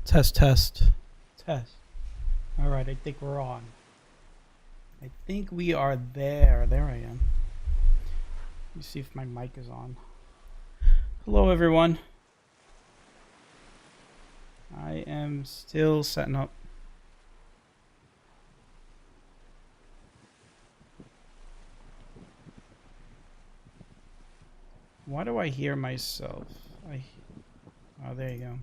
Test, test, test. All right, I think we're on. I think we are there. There I am. Let me see if my mic is on. Hello, everyone. I am still setting up. Why do I hear myself? Oh, there you go.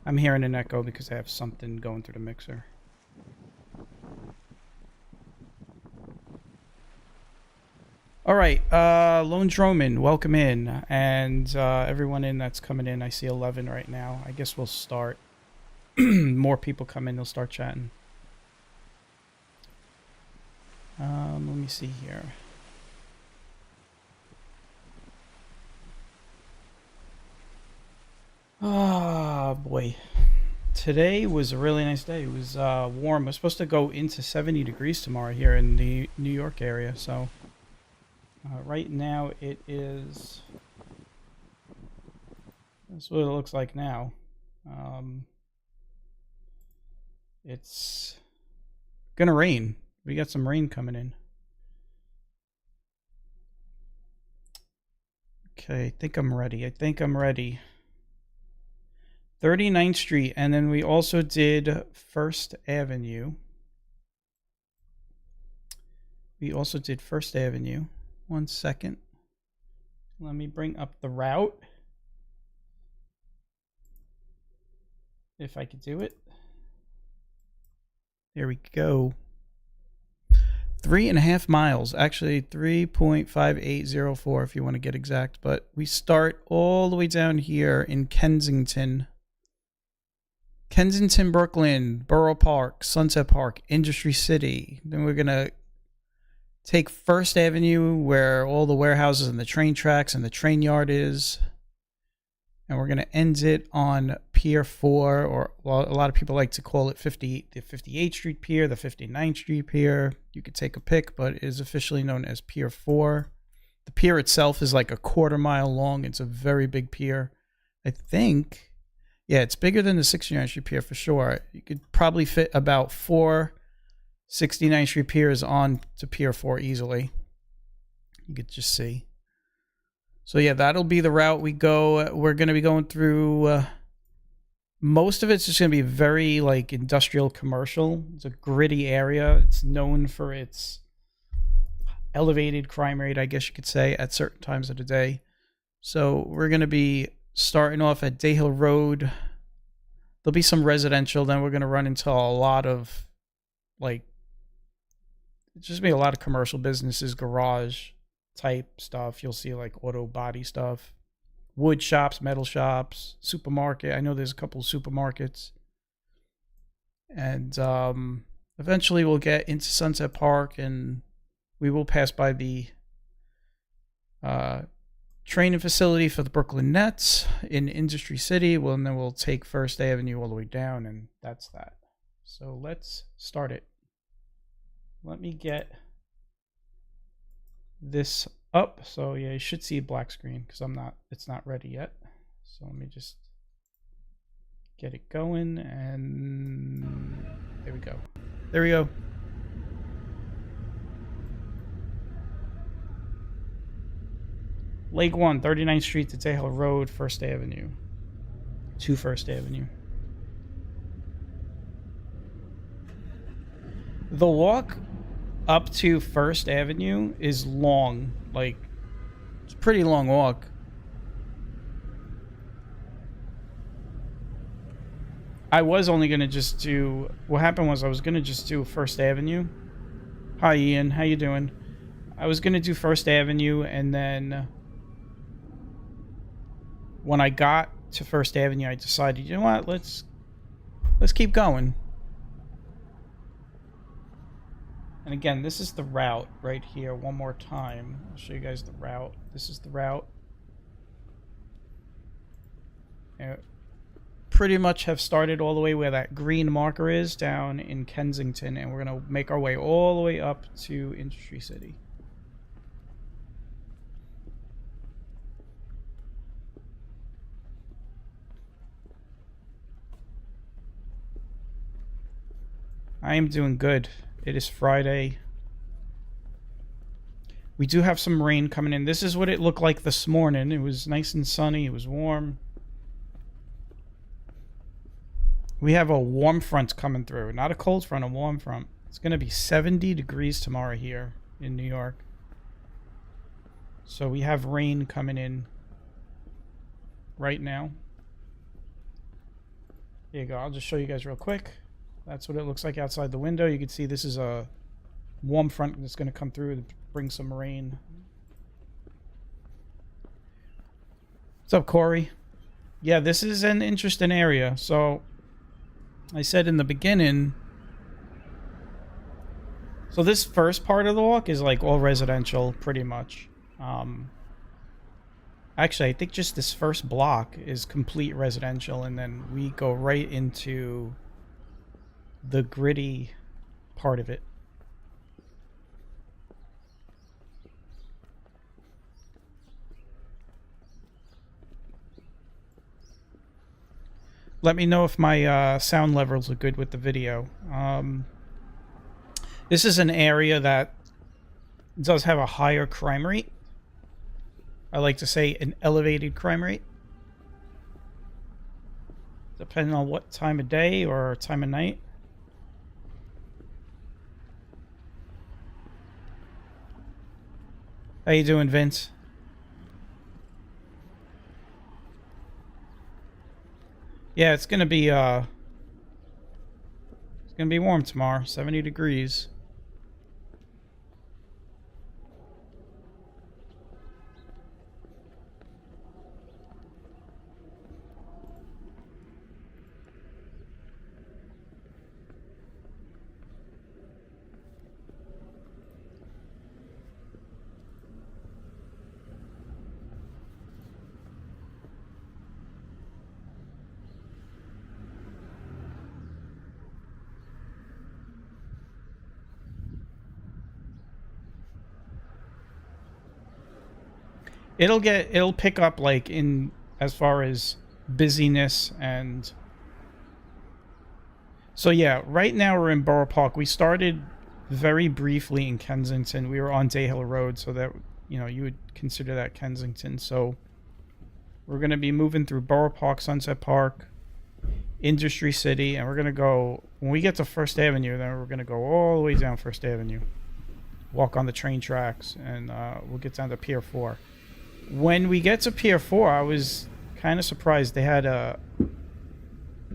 I'm hearing an echo because I have something going through the mixer. All right, Lone Droman, welcome in, and everyone in that's coming in. I see 11 right now. I guess we'll start. More people come in, they'll start chatting. Let me see here. Oh boy, today was a really nice day. It was warm. We're supposed to go into 70 degrees tomorrow here in the New York area. So right now it is. That's what it looks like now. It's gonna rain. We got some rain coming in. Okay, I think I'm ready. 39th Street, and then we also did First Avenue. One second. Let me bring up the route. If I could do it. There we go. 3.5 miles. Actually, 3.5804 if you want to get exact. But we start all the way down here in Kensington. Kensington, Brooklyn, Borough Park, Sunset Park, Industry City. Then we're going to take First Avenue where all the warehouses and the train tracks and the train yard is. And we're going to end it on Pier 4, or well, a lot of people like to call it the 58th Street Pier, the 59th Street Pier. You could take a pick, but it is officially known as Pier 4. The pier itself is like a quarter-mile long. It's a very big pier. I think, yeah, it's bigger than the 69th Street Pier for sure. You could probably fit about 4 69th Street Piers on to Pier 4 easily. You could just see. So yeah, that'll be the route we go. We're going to be going through, most of it's just going to be very like industrial commercial. It's a gritty area. It's known for its elevated crime rate, I guess you could say, at certain times of the day. So we're going to be starting off at Day Hill Road. There'll be some residential. Then we're going to run into a lot of like, it's just be a lot of commercial businesses, garage type stuff. You'll see like auto body stuff, wood shops, metal shops, supermarket. I know there's a couple of supermarkets. And eventually we'll get into Sunset Park, and we will pass by the training facility for the Brooklyn Nets in Industry City. Well, and then we'll take First Avenue all the way down, and that's that. So let's start it. Let me get this up. So yeah, you should see a black screen because it's not ready yet. So let me just get it going, and there we go. Lake 1, 39th Street to Day Hill Road, First Avenue. To First Avenue. The walk up to First Avenue is long. Like, it's a pretty long walk. I was only going to just do... What happened was I was going to just do First Avenue. Hi, Ian. How you doing? I was going to do First Avenue, and then when I got to First Avenue, I decided, you know what? Let's keep going. And again, this is the route right here. One more time. I'll show you guys the route. This is the route. And pretty much have started all the way where that green marker is down in Kensington. And we're going to make our way all the way up to Industry City. I am doing good. It is Friday. We do have some rain coming in. This is what it looked like this morning. It was nice and sunny. It was warm. We have a warm front coming through. Not a cold front, a warm front. It's going to be 70 degrees tomorrow here in New York. So we have rain coming in right now. Here you go. I'll just show you guys real quick. That's what it looks like outside the window. You can see this is a warm front that's going to come through and bring some rain. What's up, Corey? Yeah, this is an interesting area. So I said in the beginning, so this first part of the walk is like all residential pretty much. Actually, I think just this first block is complete residential, and then we go right into the gritty part of it. Let me know if my sound levels are good with the video. This is an area that does have a higher crime rate. I like to say an elevated crime rate. Depending on what time of day or time of night. How you doing, Vince? Yeah, it's gonna be warm tomorrow, 70 degrees. It'll pick up like in as far as busyness. And so yeah, right now we're in Borough Park. We started very briefly in Kensington. We were on Day Hill Road, so that, you know, you would consider that Kensington. So we're going to be moving through Borough Park, Sunset Park, Industry City, and we're going to go, when we get to First Avenue, then we're going to go all the way down First Avenue, walk on the train tracks, and we'll get down to Pier 4. When we get to Pier 4, I was kind of surprised. They had a,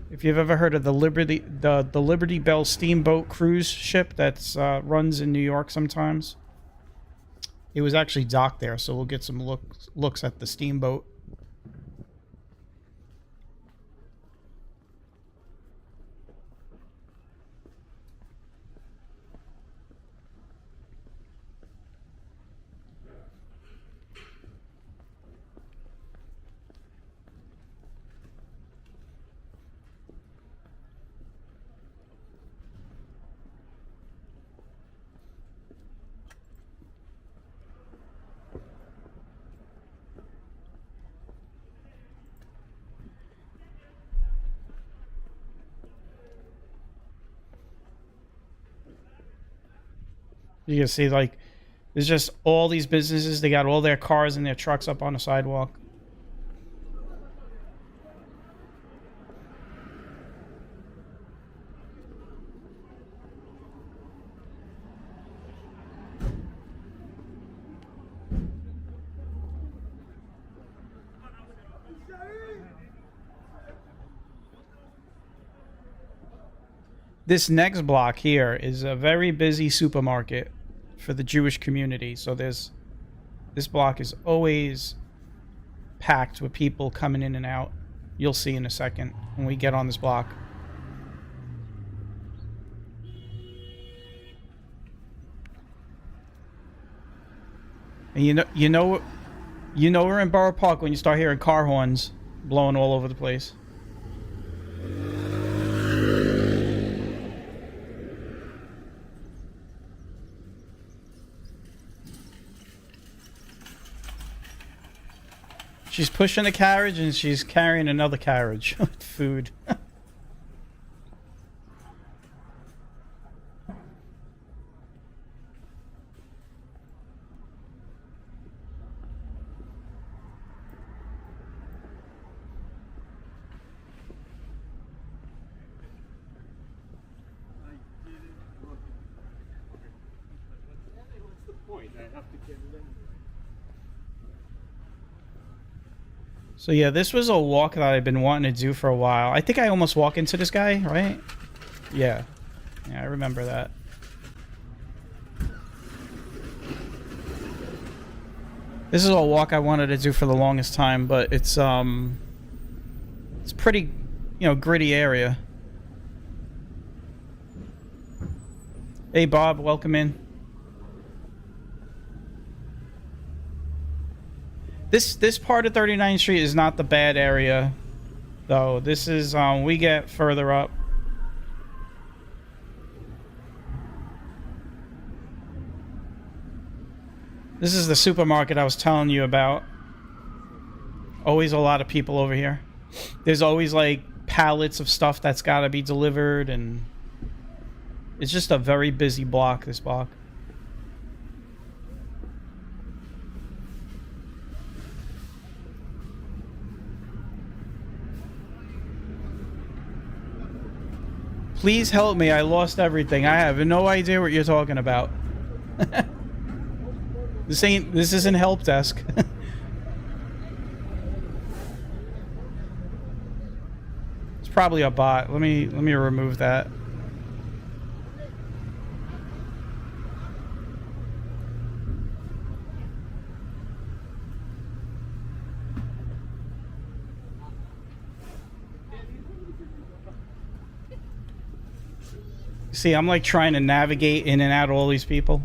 if you've ever heard of the Liberty Bell steamboat cruise ship that's runs in New York sometimes, it was actually docked there, so we'll get some looks at the steamboat. You can see, like, there's just all these businesses. They got all their cars and their trucks up on the sidewalk. This next block here is a very busy supermarket for the Jewish community. So this block is always packed with people coming in and out. You'll see in a second when we get on this block. And you know we're in Borough Park when you start hearing car horns blowing all over the place. She's pushing the carriage and she's carrying another carriage with food. So yeah, this was a walk that I've been wanting to do for a while. I think I almost walked into this guy, right? Yeah. Yeah, I remember that. This is a walk I wanted to do for the longest time, but it's pretty, you know, gritty area. Hey Bob, welcome in. This part of 39th Street is not the bad area, though. This is we get further up. This is the supermarket I was telling you about. Always a lot of people over here. There's always like pallets of stuff that's got to be delivered, and it's just a very busy block, this block. Please help me. I lost everything. I have no idea what you're talking about. This isn't help desk. It's probably a bot. Let me remove that. See, I'm like trying to navigate in and out of all these people.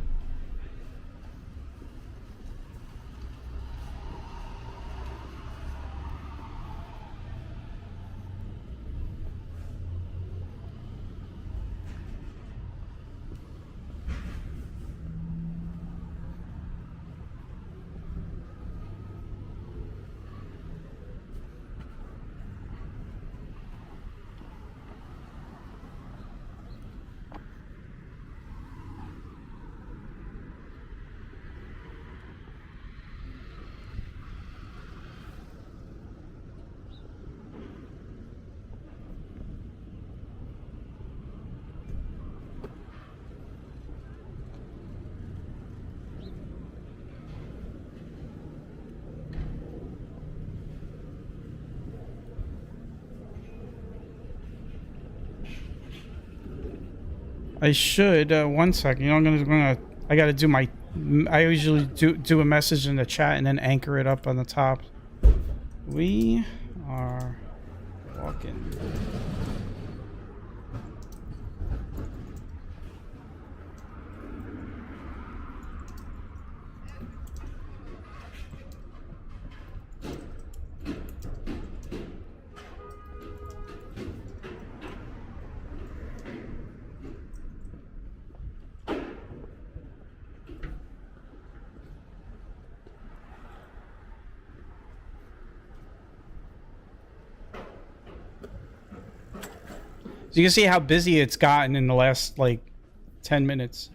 I should, one second, you know, I gotta do my, I usually do a message in the chat and then anchor it up on the top. We are walking. So you can see how busy it's gotten in the last, like, 10 minutes.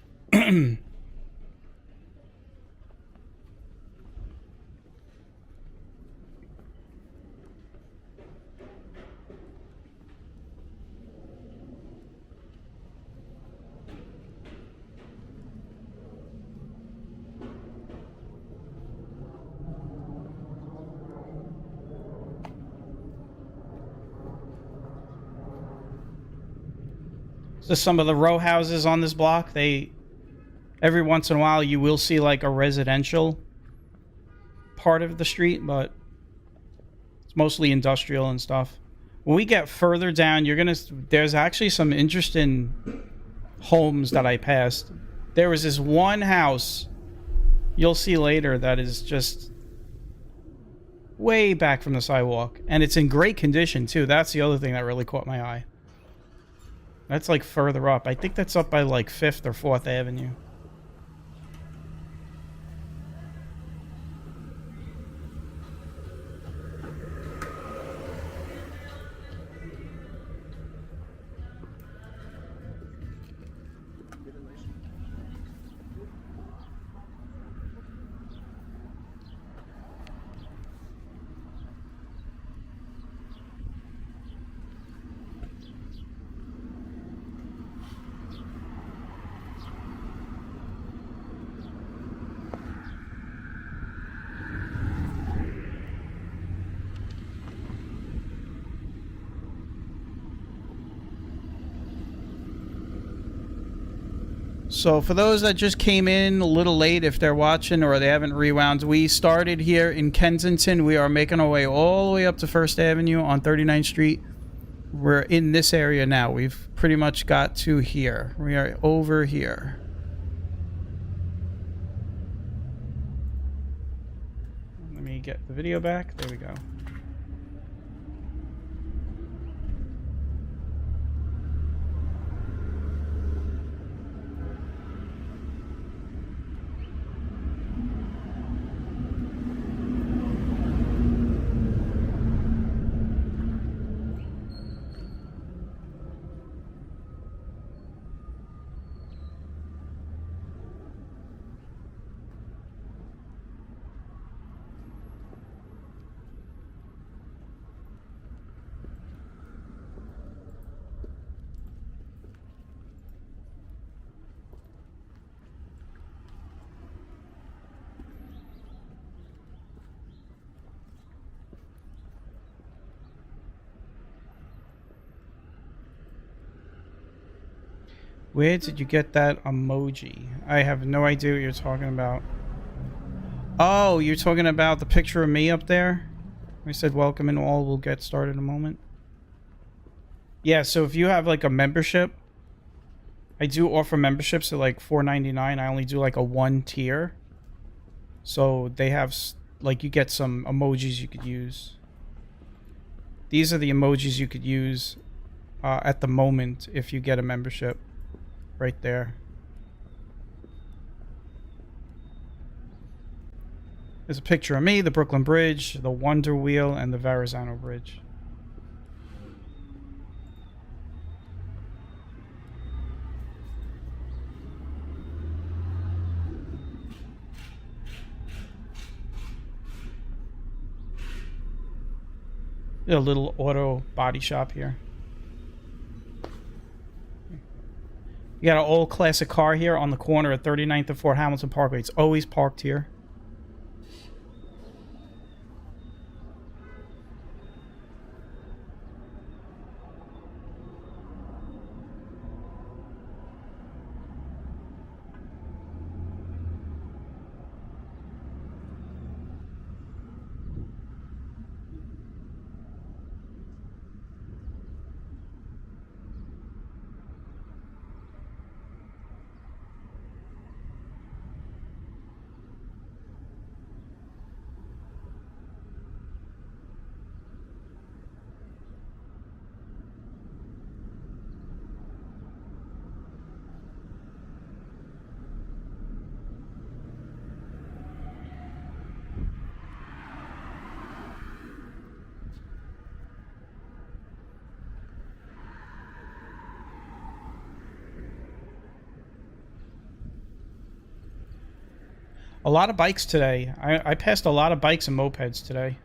So some of the row houses on this block, every once in a while you will see like a residential part of the street, but it's mostly industrial and stuff. When we get further down, there's actually some interesting homes that I passed. There was this one house you'll see later that is just way back from the sidewalk, and it's in great condition too. That's the other thing that really caught my eye. That's like further up. I think that's up by like 5th or 4th Avenue. So for those that just came in a little late, if they're watching or they haven't rewound, we started here in Kensington. We are making our way all the way up to First Avenue on 39th Street. We're in this area now. We've pretty much got to here. We are over here. Let me get the video back. There we go. Where did you get that emoji? I have no idea what you're talking about. Oh, you're talking about the picture of me up there? We said welcome and all. We'll get started in a moment. Yeah, so if you have like a membership, I do offer memberships at like $4.99. I only do like a 1 tier. So they have like, you get some emojis you could use. These are the emojis you could use at the moment if you get a membership. Right there. There's a picture of me, the Brooklyn Bridge, the Wonder Wheel, and the Verrazano Bridge. A little auto body shop here. You got an old classic car here on the corner at 39th and Fort Hamilton Parkway. It's always parked here. A lot of bikes today. I passed a lot of bikes and mopeds today.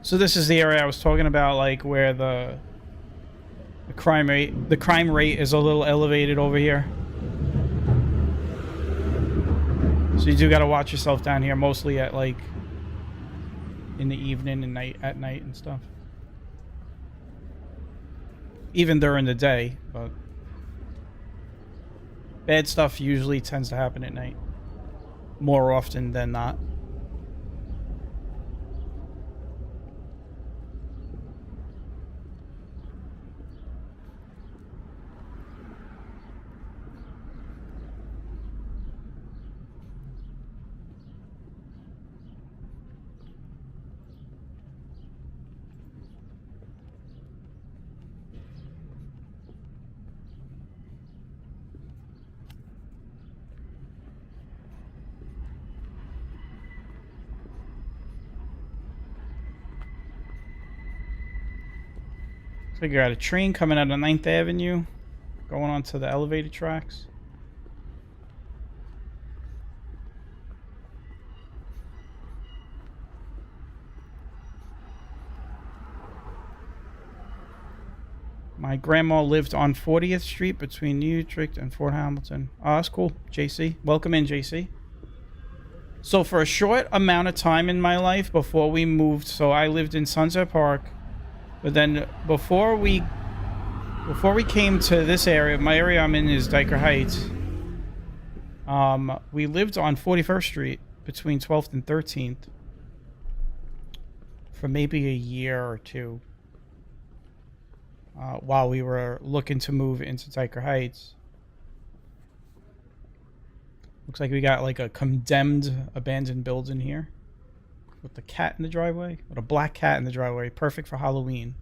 So this is the area I was talking about, like where the crime rate is a little elevated over here. So you do got to watch yourself down here, mostly at like in the evening and at night and stuff. Even during the day, but bad stuff usually tends to happen at night more often than not. So you got a train coming out of 9th Avenue, going onto the elevated tracks. My grandma lived on 40th Street between New Utrecht and Fort Hamilton. Oh, that's cool, JC. Welcome in, JC. So for a short amount of time in my life before we moved, so I lived in Sunset Park, but then before we came to this area, my area I'm in is Dyker Heights. We lived on 41st Street between 12th and 13th for maybe a year or two while we were looking to move into Dyker Heights. Looks like we got like a condemned abandoned building here with the cat in the driveway, with a black cat in the driveway, perfect for Halloween.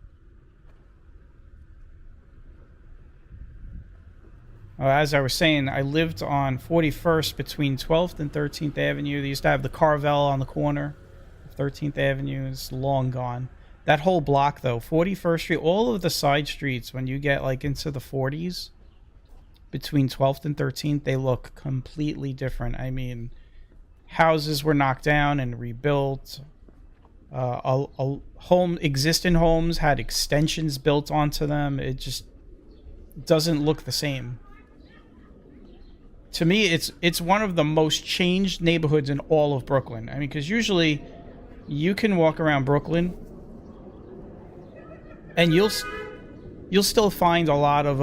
As I was saying, I lived on 41st between 12th and 13th Avenue. They used to have the Carvel on the corner of 13th Avenue. It's long gone. That whole block, though, 41st Street, all of the side streets, when you get like into the 40s, between 12th and 13th, they look completely different. I mean, houses were knocked down and rebuilt. Existing homes had extensions built onto them. It just doesn't look the same. To me, it's one of the most changed neighborhoods in all of Brooklyn. I mean, because usually you can walk around Brooklyn and you'll still find a lot of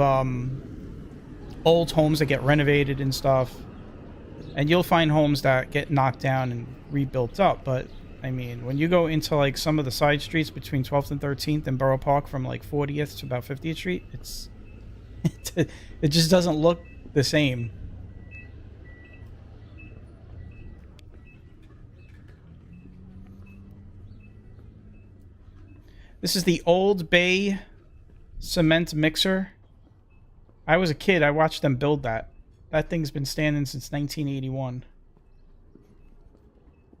old homes that get renovated and stuff, and you'll find homes that get knocked down and rebuilt up. But I mean, when you go into like some of the side streets between 12th and 13th and Borough Park, from like 40th to about 50th Street, it just doesn't look the same. This is the Old Bay cement mixer. I was a kid. I watched them build that. That thing's been standing since 1981.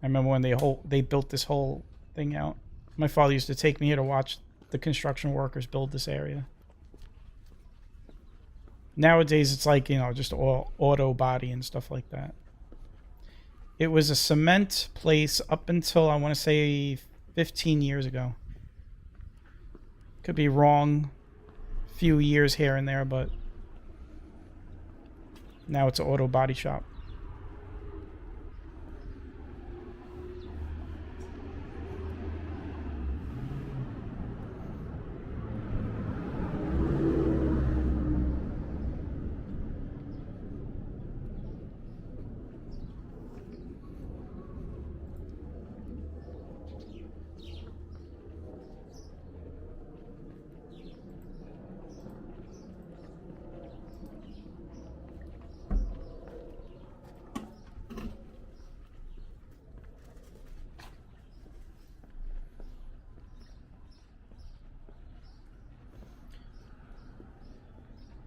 I remember when they built this whole thing out. My father used to take me here to watch the construction workers build this area. Nowadays, it's like, you know, just all auto body and stuff like that. It was a cement place up until, I want to say, 15 years ago. Could be wrong. A few years here and there, but now it's an auto body shop.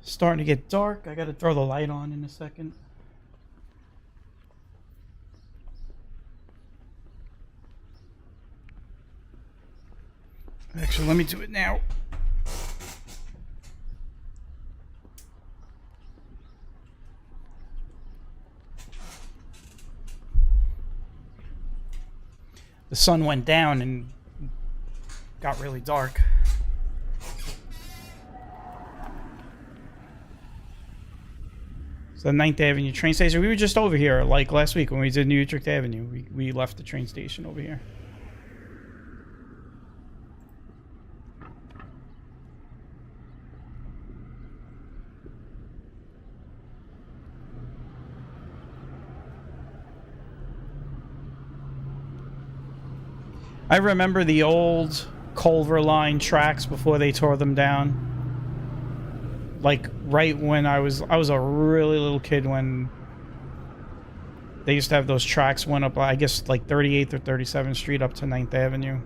Starting to get dark. I gotta throw the light on in a second. Actually, let me do it now. The sun went down and got really dark. So the 9th Avenue train station. We were just over here like last week when we did New Utrecht Avenue. We left the train station over here. I remember the old Culver Line tracks before they tore them down. Like right when I was a really little kid when they used to have those tracks went up, I guess like 38th or 37th Street up to 9th Avenue.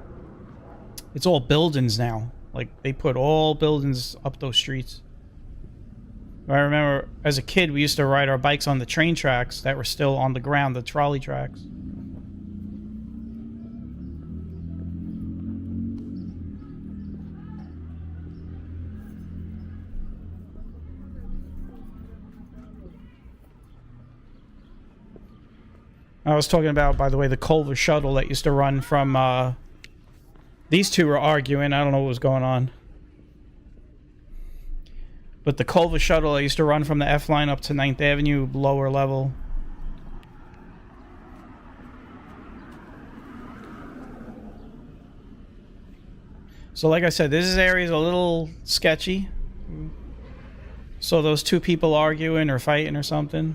It's all buildings now. Like they put all buildings up those streets. I remember as a kid we used to ride our bikes on the train tracks that were still on the ground, the trolley tracks. I was talking about, by the way, the Culver shuttle that used to run from, these two were arguing. I don't know what was going on. But the Culver shuttle, I used to run from the F line up to 9th Avenue, lower level. So like I said, this area is a little sketchy. So those two people arguing or fighting or something.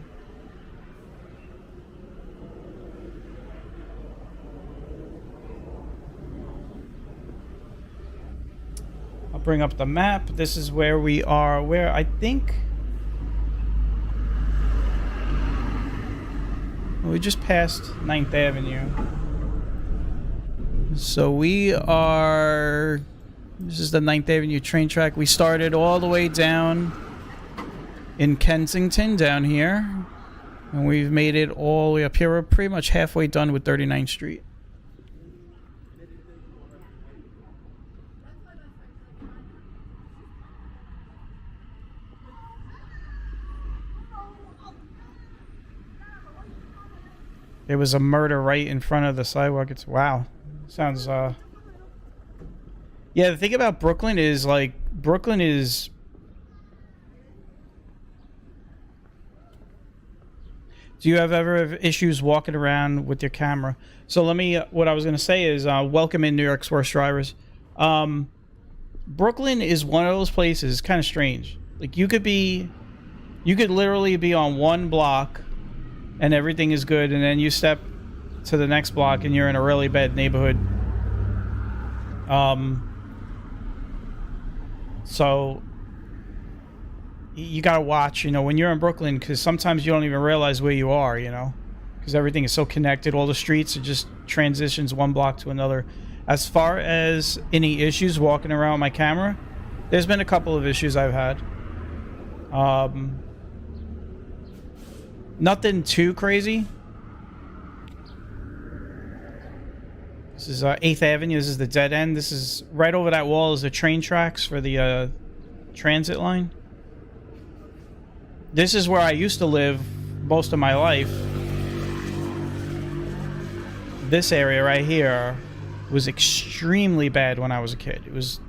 I'll bring up the map. This is where we are. Where I think we just passed 9th Avenue. So we are... This is the 9th Avenue train track. We started all the way down in Kensington, down here. And we've made it all the way up here. We're pretty much halfway done with 39th Street. There was a murder right in front of the sidewalk. It's wow. Sounds yeah, the thing about Brooklyn is like Brooklyn is do you have ever have issues walking around with your camera? So let me what I was going to say is welcome in New York's worst drivers. Brooklyn is one of those places, kind of strange. Like you could literally be on one block and everything is good, and then you step to the next block and you're in a really bad neighborhood. So you gotta watch, you know, when you're in Brooklyn, because sometimes you don't even realize where you are, you know, because everything is so connected. All the streets are just transitions one block to another. As far as any issues walking around with my camera, there's been a couple of issues I've had. Nothing too crazy. This is 8th Avenue. This is the dead end. This is right over that wall is the train tracks for the transit line. This is where I used to live most of my life. This area right here was extremely bad when I was a kid. It was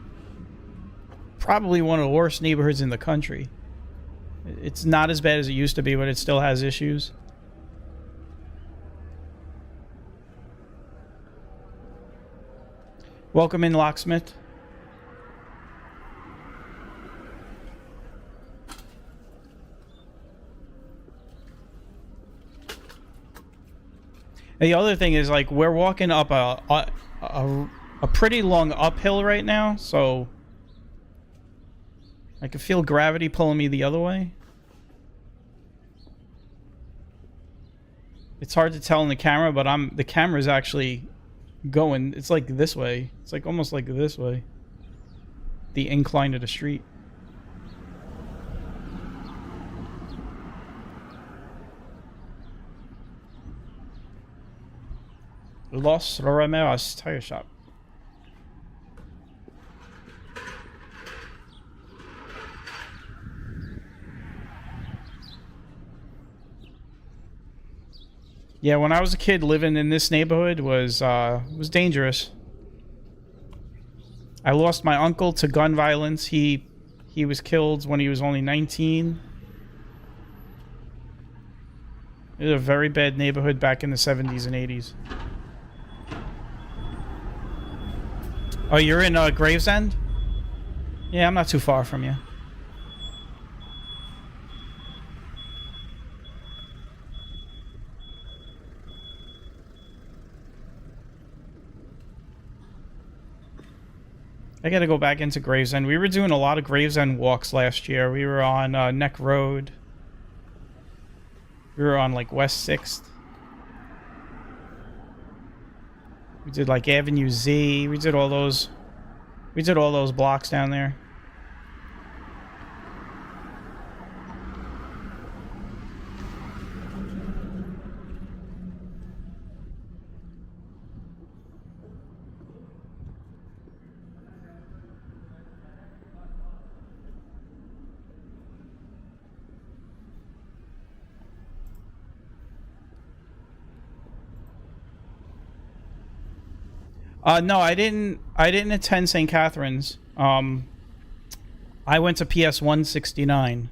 probably one of the worst neighborhoods in the country. It's not as bad as it used to be, but it still has issues. Welcome in, Locksmith. And the other thing is, like, we're walking up a pretty long uphill right now, so I can feel gravity pulling me the other way. It's hard to tell in the camera, but the camera's actually going. It's like this way. It's like almost like this way. The incline of the street. Los Romeros Tire Shop. Yeah, when I was a kid, living in this neighborhood was dangerous. I lost my uncle to gun violence. He was killed when he was only 19. It was a very bad neighborhood back in the 70s and 80s. Oh, you're in Gravesend? Yeah, I'm not too far from you. I gotta go back into Gravesend. We were doing a lot of Gravesend walks last year. We were on Neck Road. We were on like West 6th. We did like Avenue Z. We did all those blocks down there. No, I didn't attend St. Catherine's. I I went to PS 169.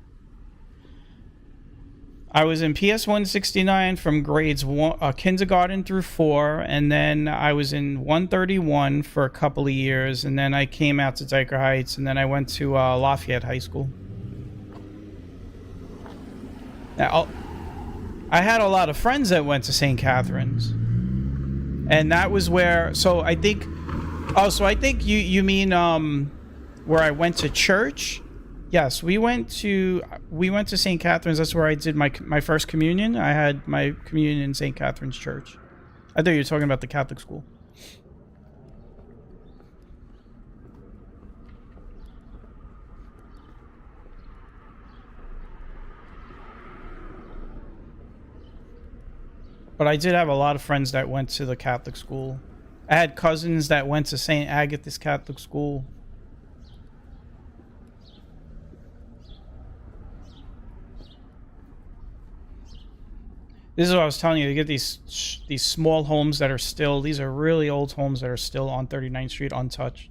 I was in PS 169 from grades kindergarten through 4, and then I was in 131 for a couple of years, and then I came out to Dyker Heights, and then I went to Lafayette High School. Now, I had a lot of friends that went to St. Catherine's, and that was where. So I think you mean where I went to church. Yes, we went to St. Catherine's. That's where I did my first communion. I had my communion in St. Catherine's Church. I thought you were talking about the Catholic school. But I did have a lot of friends that went to the Catholic school. I had cousins that went to St. Agatha's Catholic school. This is what I was telling you. You get these small homes that are still... These are really old homes that are still on 39th Street untouched.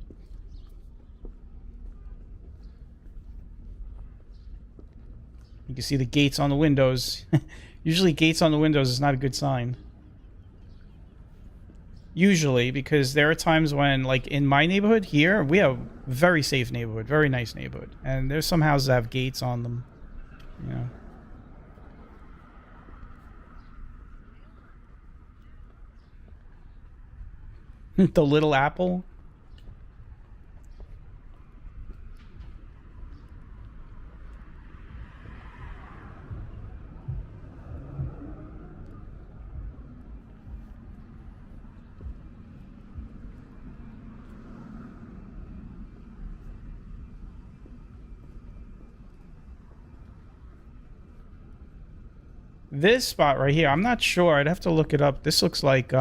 You can see the gates on the windows. Usually gates on the windows is not a good sign. Usually, because there are times when, like in my neighborhood here, we have a very safe neighborhood, very nice neighborhood. And there's some houses that have gates on them. You know. The Little Apple. This spot right here, I'm not sure. I'd have to look it up. This looks like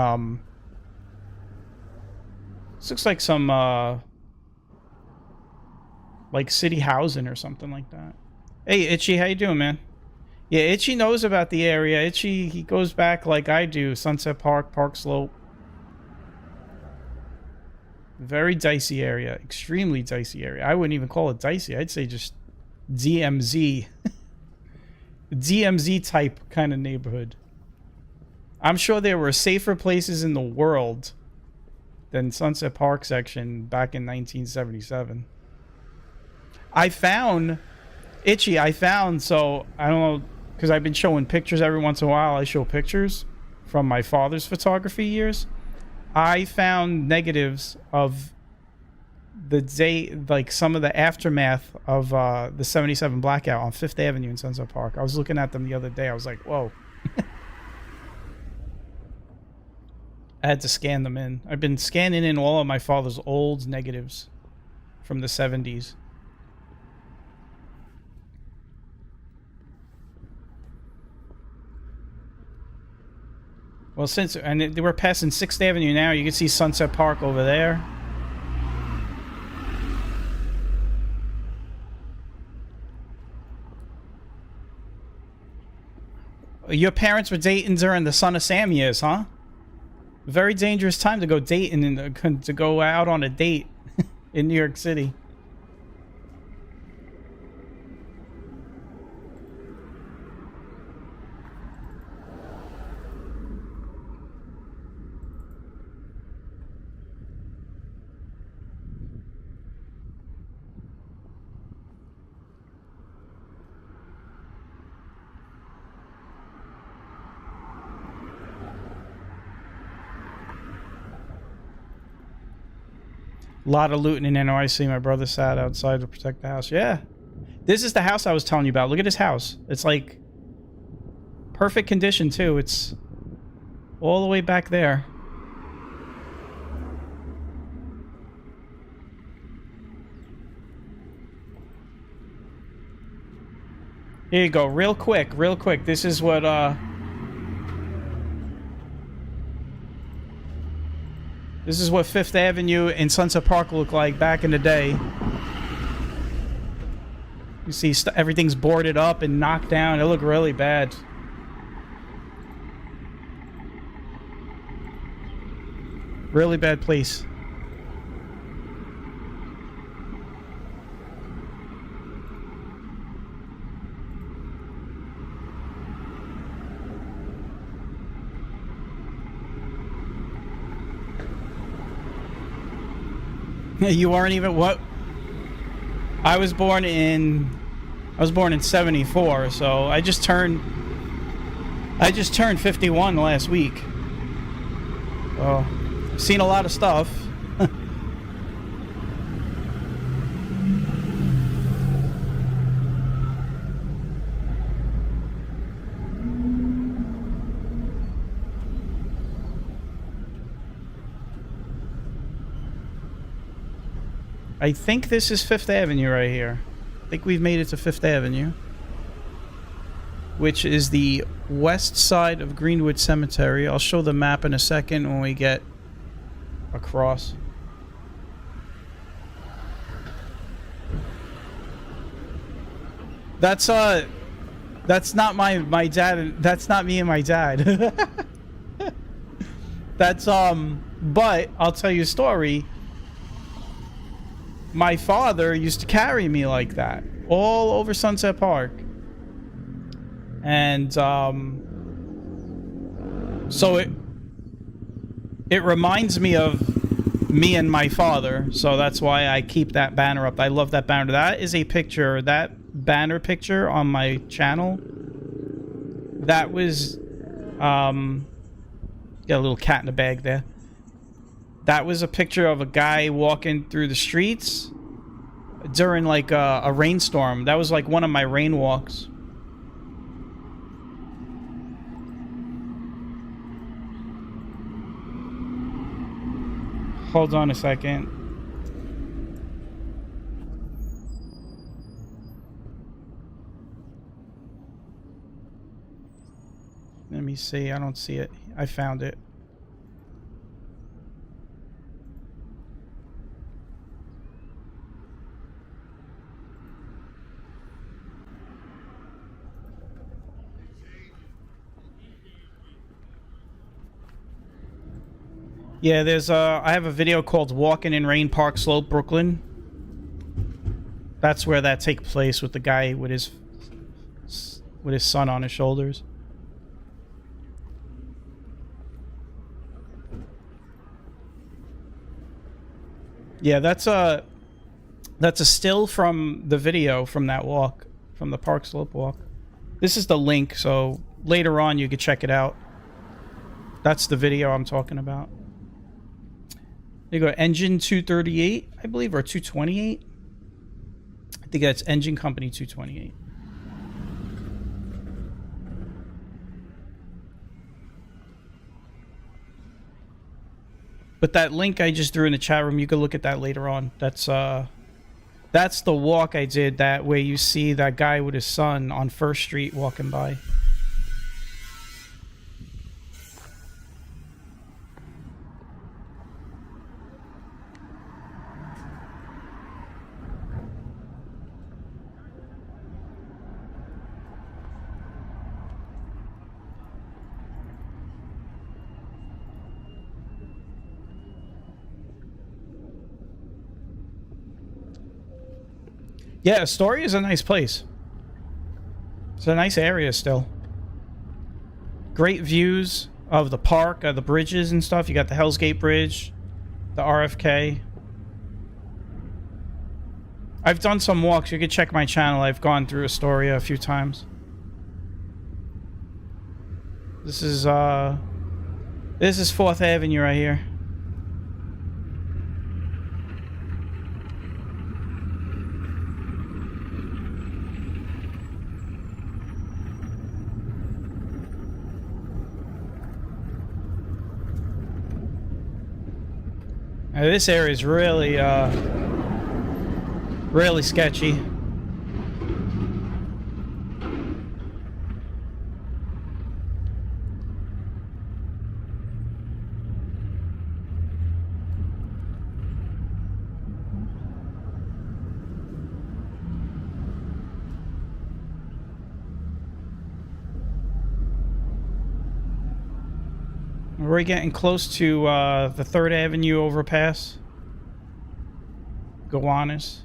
this looks like some like city housing or something like that. Hey Itchy, how you doing, man? Yeah, Itchy knows about the area. Itchy, he goes back like I do. Sunset Park, Park Slope. Very dicey area. Extremely dicey area. I wouldn't even call it dicey. I'd say just DMZ. DMZ type kind of neighborhood. I'm sure there were safer places in the world than Sunset Park section back in 1977. I found, Itchy, so I don't know, because I've been showing pictures every once in a while. I show pictures from my father's photography years. I found negatives of the day, like some of the aftermath of the 77 blackout on 5th Avenue in Sunset Park. I was looking at them the other day. I was like, whoa. I had to scan them in. I've been scanning in all of my father's old negatives from the 70s. Well, and we're passing 6th Avenue now. You can see Sunset Park over there. Your parents were dating during the Son of Sam years, huh? Very dangerous time to go dating and to go out on a date in New York City. A lot of looting in NYC. My brother sat outside to protect the house. Yeah. This is the house I was telling you about. Look at this house. It's like perfect condition too. It's all the way back there. Here you go. Real quick. This is what this is what 5th Avenue and Sunset Park looked like back in the day. You see everything's boarded up and knocked down. It looked really bad. Really bad place. You weren't even what? I was born in 74, so I just turned 51 last week. Oh, I've seen a lot of stuff. I think this is 5th Avenue right here. I think we've made it to 5th Avenue, which is the west side of Greenwood Cemetery. I'll show the map in a second when we get across. That's not my dad. That's not me and my dad. That's but I'll tell you a story. My father used to carry me like that all over Sunset Park. And so it reminds me of me and my father, so that's why I keep that banner up. I love that banner. That is a picture, that banner picture on my channel. That was got a little cat in the bag there. That was a picture of a guy walking through the streets during like a rainstorm. That was like one of my rain walks. Hold on a second. Let me see. I don't see it. I found it. Yeah, there's I have a video called Walking in Rain Park Slope, Brooklyn. That's where that takes place with the guy with his son on his shoulders. Yeah, that's a still from the video from that walk, from the Park Slope walk. This is the link, so later on you could check it out. That's the video I'm talking about. There you go, Engine 238, I believe, or 228. I think that's Engine Company 228. But that link I just threw in the chat room, you can look at that later on. That's the walk I did, that way you see that guy with his son on First Street walking by. Yeah, Astoria is a nice place. It's a nice area still. Great views of the park, the bridges and stuff. You got the Hell's Gate Bridge, the RFK. I've done some walks. You can check my channel. I've gone through Astoria a few times. This is 4th Avenue right here. Now, this area is really, really sketchy. We're getting close to the 3rd Avenue overpass. Gowanus.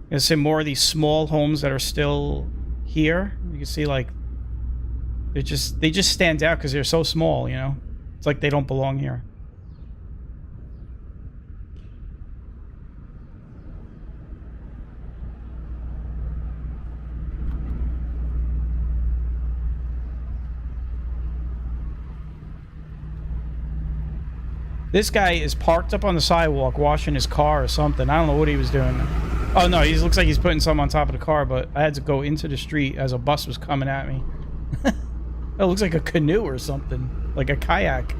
You can see more of these small homes that are still here. You can see like they just stand out because they're so small, you know. It's like they don't belong here. This guy is parked up on the sidewalk washing his car or something. I don't know what he was doing. Oh no, he looks like he's putting something on top of the car, but I had to go into the street as a bus was coming at me. It looks like a canoe or something, like a kayak.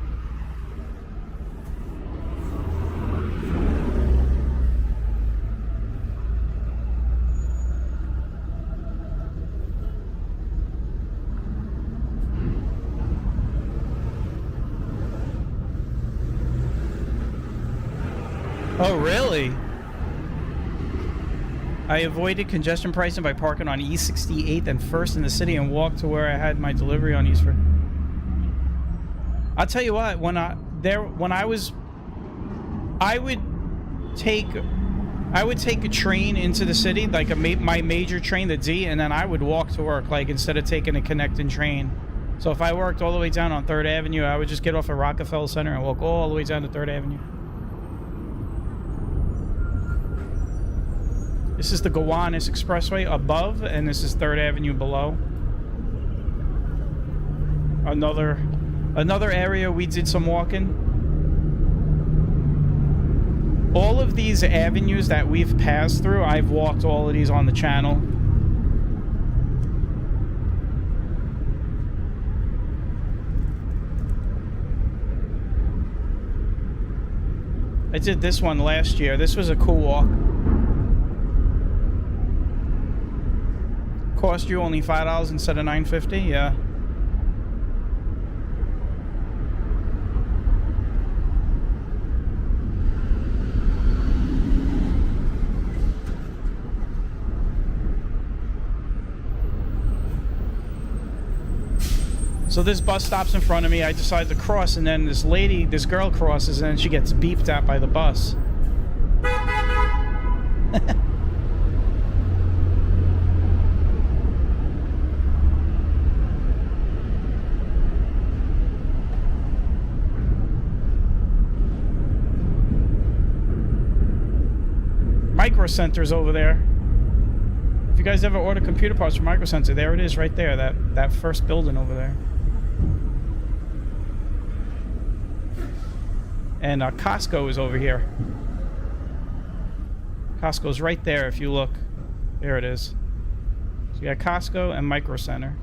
Oh, really? I avoided congestion pricing by parking on East 68th and First in the city and walked to where I had my delivery on East First. I'll tell you what, I would take a train into the city, like my major train, the D, and then I would walk to work, like instead of taking a connecting train. So if I worked all the way down on 3rd Avenue, I would just get off at Rockefeller Center and walk all the way down to 3rd Avenue. This is the Gowanus Expressway above, and this is 3rd Avenue below. Another area we did some walking. All of these avenues that we've passed through, I've walked all of these on the channel. I did this one last year. This was a cool walk. Cost you only $5 instead of $9.50, yeah. So this bus stops in front of me. I decide to cross, and then this girl crosses, and she gets beeped at by the bus. Micro Center's over there. If you guys ever order computer parts from Micro Center, there it is right there, that first building over there. And Costco is over here. Costco's right there if you look. There it is. So you got Costco and Micro Center.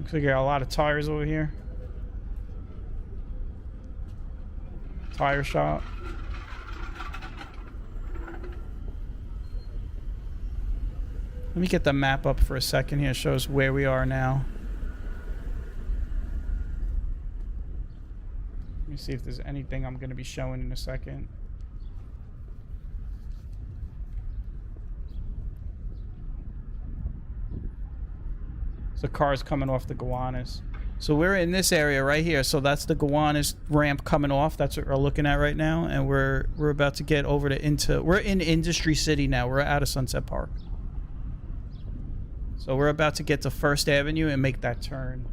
Looks like you got a lot of tires over here. Tire shop. Let me get the map up for a second here. It shows where we are now. Let me see if there's anything I'm going to be showing in a second. So cars coming off the Gowanus. So we're in this area right here. So that's the Gowanus ramp coming off. That's what we're looking at right now. And we're about to get over to we're in Industry City now. We're out of Sunset Park. So we're about to get to First Avenue and make that turn.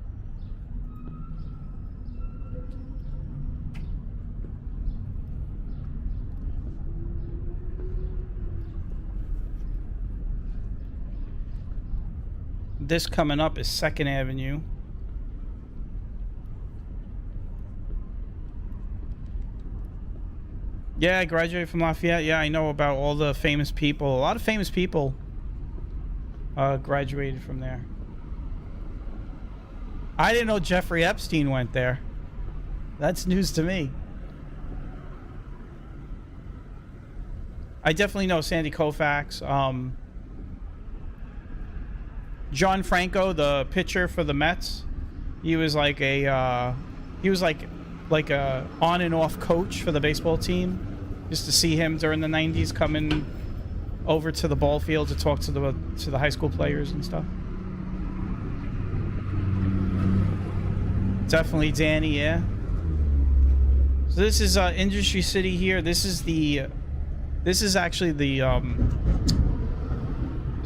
This coming up is 2nd Avenue. Yeah, I graduated from Lafayette. Yeah, I know about all the famous people. A lot of famous people graduated from there. I didn't know Jeffrey Epstein went there. That's news to me. I definitely know Sandy Koufax. John Franco, the pitcher for the Mets, he was like a on and off coach for the baseball team. Just to see him during the 90s coming over to the ball field to talk to the high school players and stuff. Definitely Danny, yeah. So this is Industry City here. This is actually the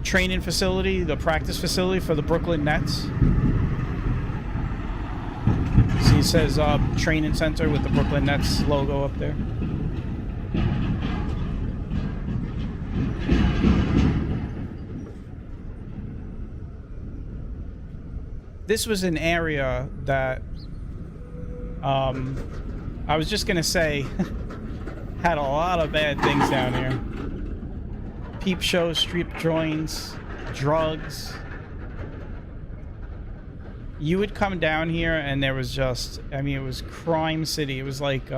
training facility, the practice facility for the Brooklyn Nets. See, it says training center with the Brooklyn Nets logo up there. This was an area that I was just gonna say had a lot of bad things down here. Peep shows, street joints, drugs. You would come down here and there was just, I mean, it was crime city. It was like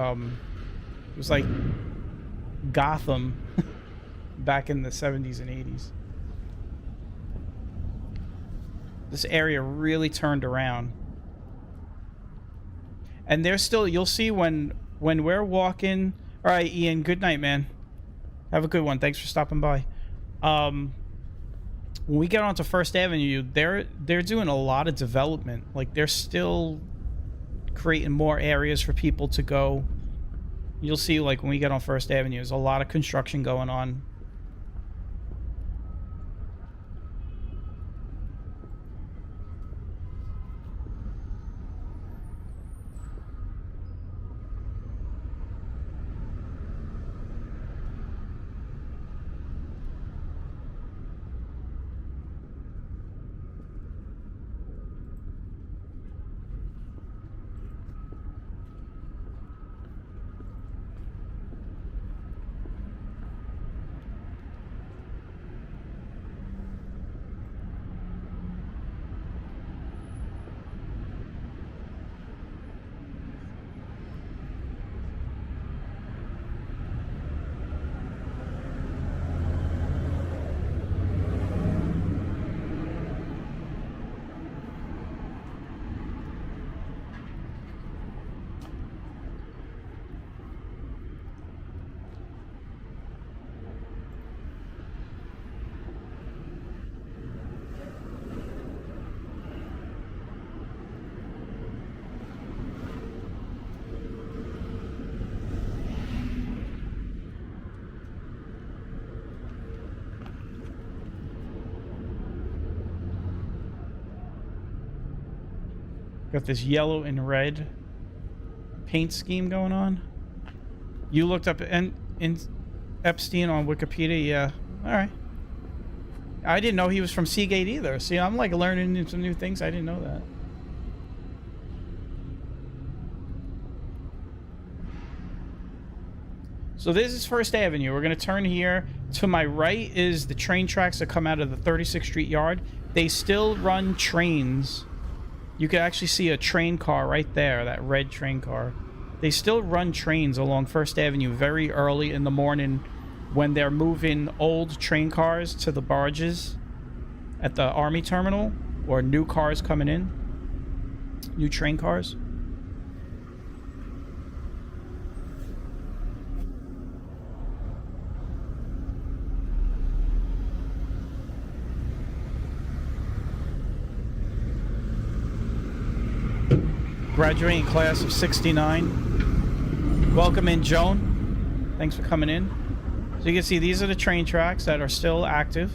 Gotham back in the 70s and 80s. This area really turned around. And there's still, you'll see when we're walking. All right, Ian, good night, man. Have a good one. Thanks for stopping by. When we get onto First Avenue, they're doing a lot of development. Like, they're still creating more areas for people to go. You'll see, like, when we get on First Avenue, there's a lot of construction going on. Got this yellow and red paint scheme going on. You looked up in Epstein on Wikipedia? Yeah. All right. I didn't know he was from Seagate either. See, I'm like learning some new things. I didn't know that. So this is First Avenue. We're going to turn here. To my right is the train tracks that come out of the 36th Street yard. They still run trains. You can actually see a train car right there, that red train car. They still run trains along First Avenue very early in the morning when they're moving old train cars to the barges at the Army terminal, or new cars coming in, new train cars. Graduating class of 69. Welcome in, Joan. Thanks for coming in. So you can see these are the train tracks that are still active.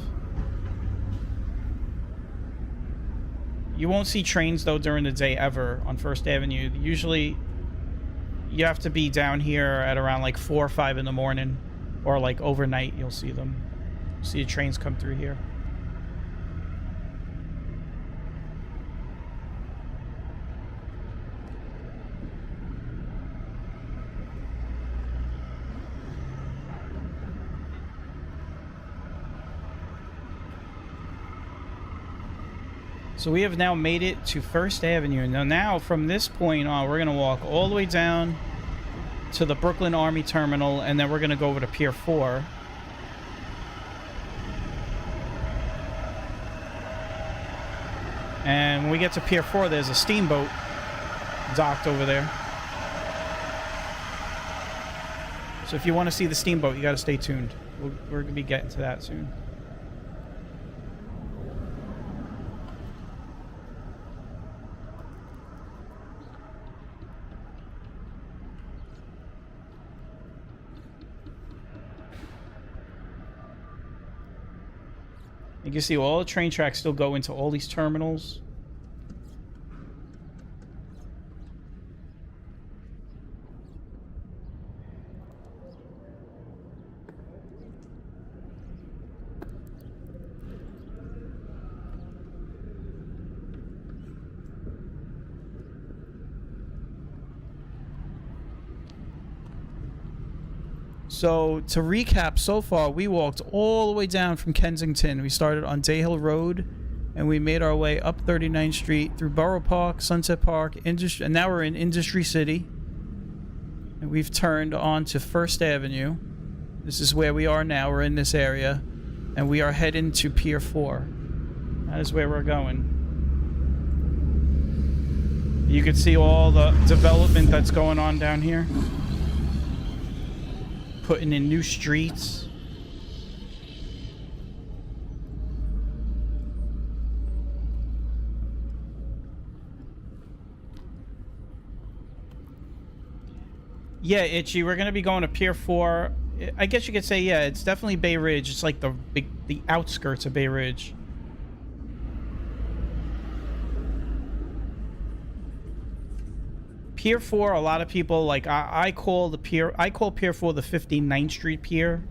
You won't see trains, though, during the day ever on First Avenue. Usually, you have to be down here at around like 4 or 5 in the morning, or like overnight you'll see them. See the trains come through here. So we have now made it to First Avenue. Now from this point on, we're going to walk all the way down to the Brooklyn Army Terminal, and then we're going to go over to Pier 4. And when we get to Pier 4, there's a steamboat docked over there. So if you want to see the steamboat, you got to stay tuned. We're going to be getting to that soon. You can see all the train tracks still go into all these terminals. So, to recap, so far, we walked all the way down from Kensington. We started on Day Hill Road, and we made our way up 39th Street through Borough Park, Sunset Park, Industry, and now we're in Industry City. And we've turned on to First Avenue. This is where we are now. We're in this area, and we are heading to Pier 4. That is where we're going. You can see all the development that's going on down here. Putting in new streets. Yeah, Itchy, we're gonna be going to Pier 4. I guess you could say, yeah, it's definitely Bay Ridge. It's like the outskirts of Bay Ridge. Pier 4, a lot of people, like, I call Pier 4 the 59th Street Pier.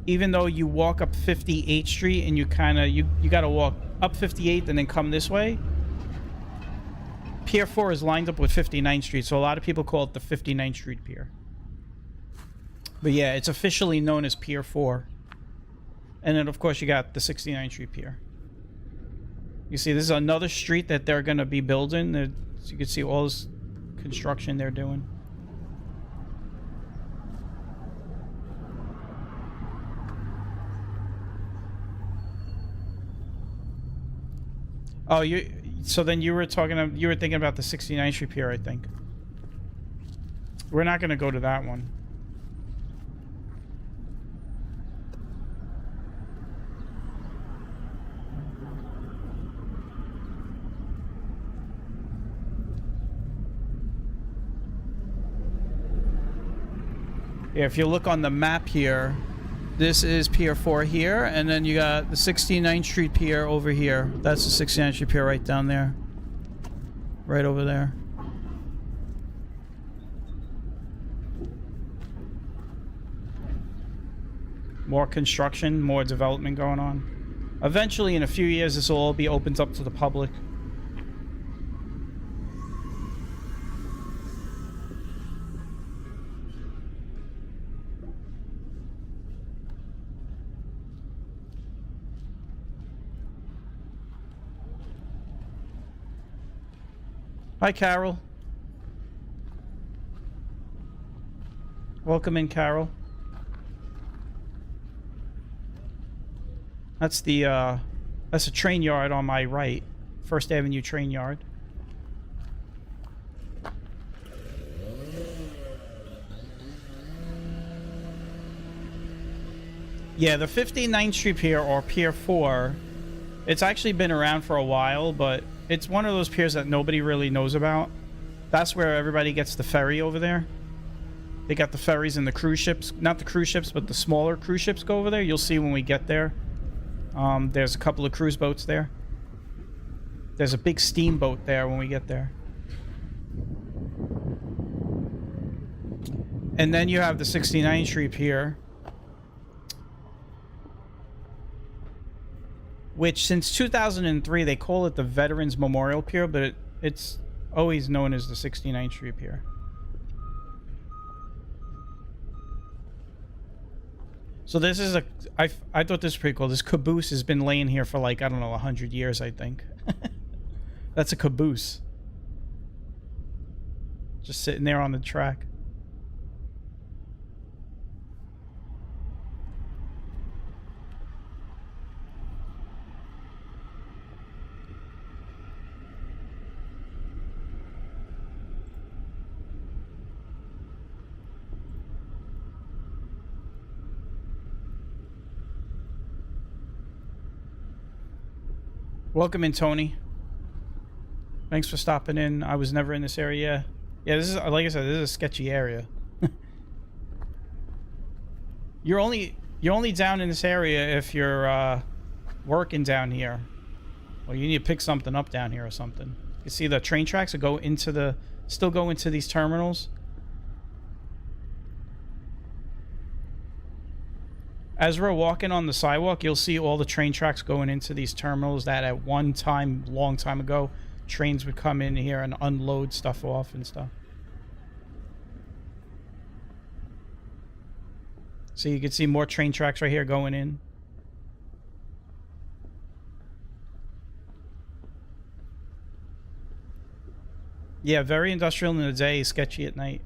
Even though you walk up 58th Street and you kind of, you got to walk up 58th and then come this way. Pier 4 is lined up with 59th Street, so a lot of people call it the 59th Street Pier. But yeah, it's officially known as Pier 4. And then, of course, you got the 69th Street Pier. You see, this is another street that they're going to be building. So you can see all this construction they're doing. Oh, so then you were thinking about the 69th Street Pier, I think. We're not going to go to that one. Yeah, if you look on the map here, this is Pier 4 here, and then you got the 69th Street Pier over here. That's the 69th Street Pier right down there. Right over there. More construction, more development going on. Eventually, in a few years, this will all be opened up to the public. Hi, Carol. Welcome in, Carol. That's the that's a train yard on my right. First Avenue train yard. Yeah, the 59th Street Pier, or Pier 4, it's actually been around for a while, but it's one of those piers that nobody really knows about. That's where everybody gets the ferry over there. They got the ferries and the cruise ships. Not the cruise ships, but the smaller cruise ships go over there. You'll see when we get there. There's a couple of cruise boats there. There's a big steamboat there when we get there. And then you have the 69th Street Pier, which since 2003 they call it the Veterans Memorial Pier, but it's always known as the 69th Street Pier. So this is I thought this was pretty cool. This caboose has been laying here for, like, I don't know, 100 years, I think. That's a caboose. Just sitting there on the track. Welcome in, Tony. Thanks for stopping in. I was never in this area. Yeah, this is, like I said, this is a sketchy area. You're only You're only down in this area if you're working down here. Or you need to pick something up down here or something. You see the train tracks that go into the... still go into these terminals. As we're walking on the sidewalk, you'll see all the train tracks going into these terminals that at one time, long time ago, trains would come in here and unload stuff off and stuff. So you can see more train tracks right here going in. Yeah, very industrial in the day, sketchy at night.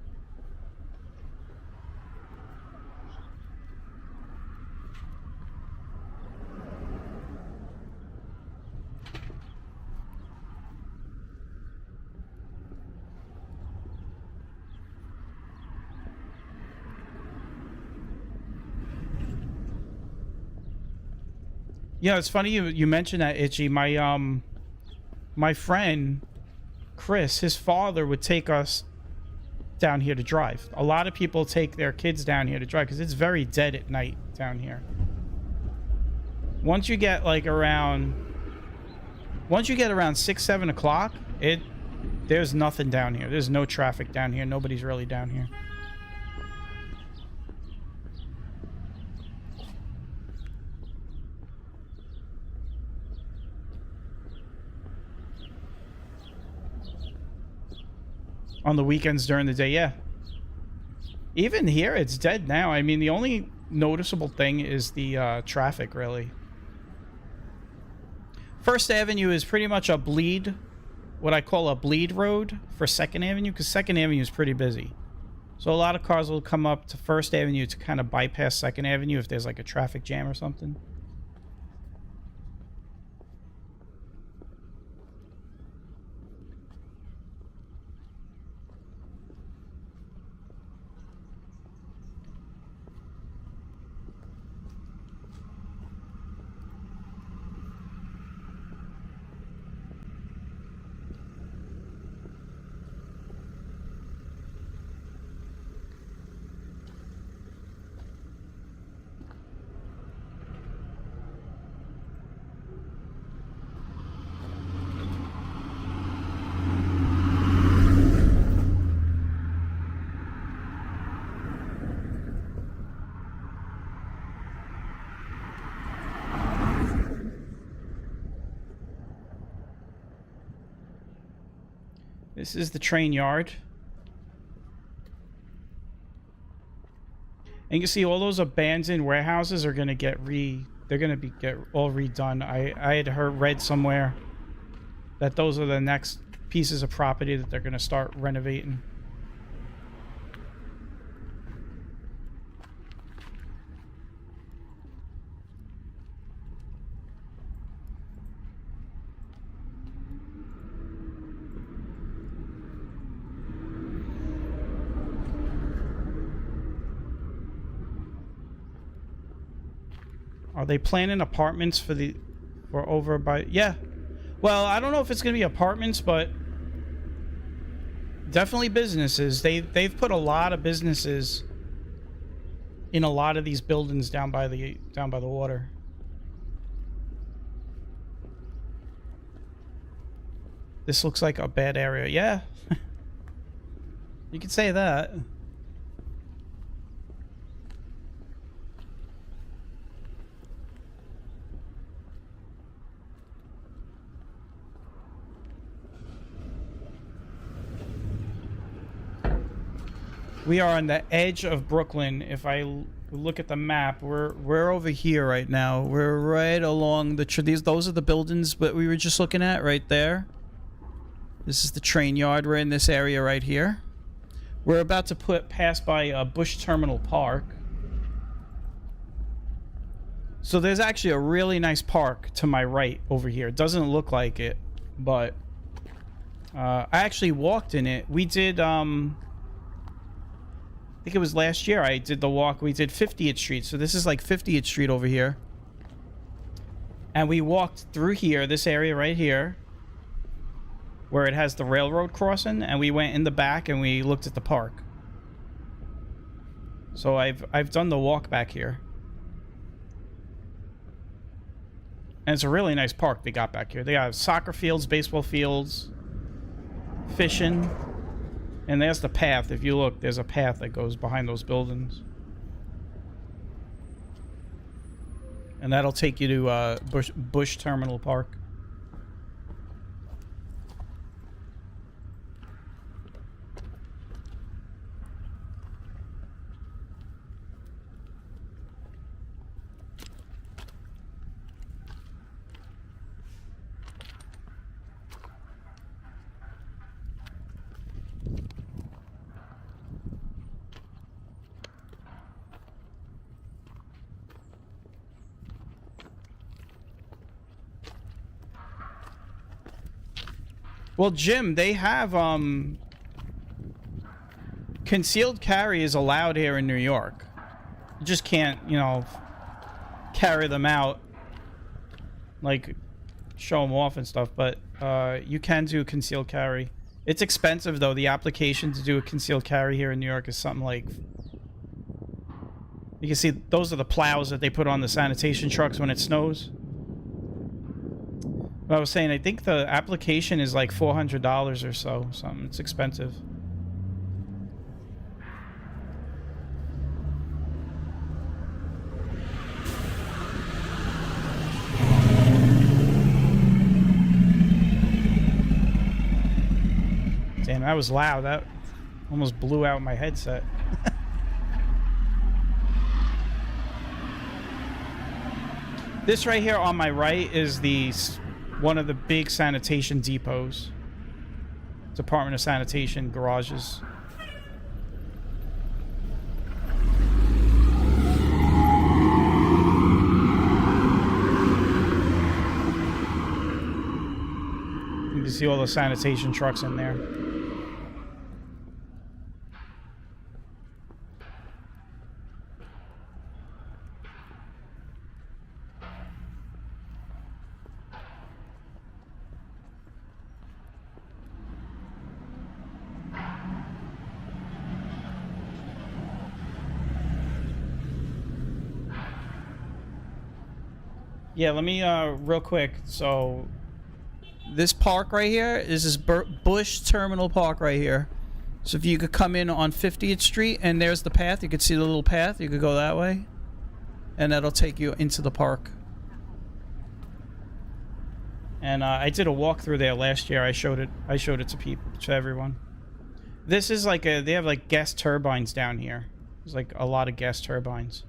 Yeah, it's funny you mentioned that, Itchy. My friend Chris, his father would take us down here to drive. A lot of people take their kids down here to drive because it's very dead at night down here. Once you get like around 6, 7 o'clock, there's nothing down here. There's no traffic down here. Nobody's really down here. On the weekends during the day, yeah. Even here, it's dead now. I mean, the only noticeable thing is the traffic, really. First Avenue is pretty much a bleed, what I call a bleed road for Second Avenue, because Second Avenue is pretty busy. So a lot of cars will come up to First Avenue to kind of bypass Second Avenue if there's like a traffic jam or something. This is the train yard. And you can see all those abandoned warehouses are going to get all redone. I had read somewhere that those are the next pieces of property that they're going to start renovating. Are they planning apartments for over by... Yeah. Well, I don't know if it's going to be apartments, but definitely businesses. They've put a lot of businesses in a lot of these buildings down by the water. This looks like a bad area. Yeah. You could say that. We are on the edge of Brooklyn. If I look at the map, we're over here right now. We're right along the those are the buildings that we were just looking at right there. This is the train yard. We're in this area right here. We're about to pass by Bush Terminal Park. So there's actually a really nice park to my right over here. It doesn't look like it, but I actually walked in it. We did I think it was last year I did the walk. We did 50th Street. So this is like 50th Street over here. And we walked through here, this area right here, where it has the railroad crossing, and we went in the back and we looked at the park. So I've done the walk back here. And it's a really nice park they got back here. They got soccer fields, baseball fields, fishing. And there's the path. If you look, there's a path that goes behind those buildings. And that'll take you to Bush Terminal Park. Well, Jim, they have, concealed carry is allowed here in New York. You just can't, you know, carry them out, like, show them off and stuff, but, you can do concealed carry. It's expensive, though. The application to do a concealed carry here in New York is something like... You can see, those are the plows that they put on the sanitation trucks when it snows. I was saying, I think the application is like $400 or so. Something. It's expensive. Damn, that was loud. That almost blew out my headset. This right here on my right is one of the big sanitation depots. Department of Sanitation garages. You can see all the sanitation trucks in there. Yeah, let me, real quick, so... This park right here is this Bush Terminal Park right here. So if you could come in on 50th Street, and there's the path, you could see the little path, you could go that way. And that'll take you into the park. And, I did a walk through there last year. I showed it to people, to everyone. This is like they have like gas turbines down here. There's like a lot of gas turbines.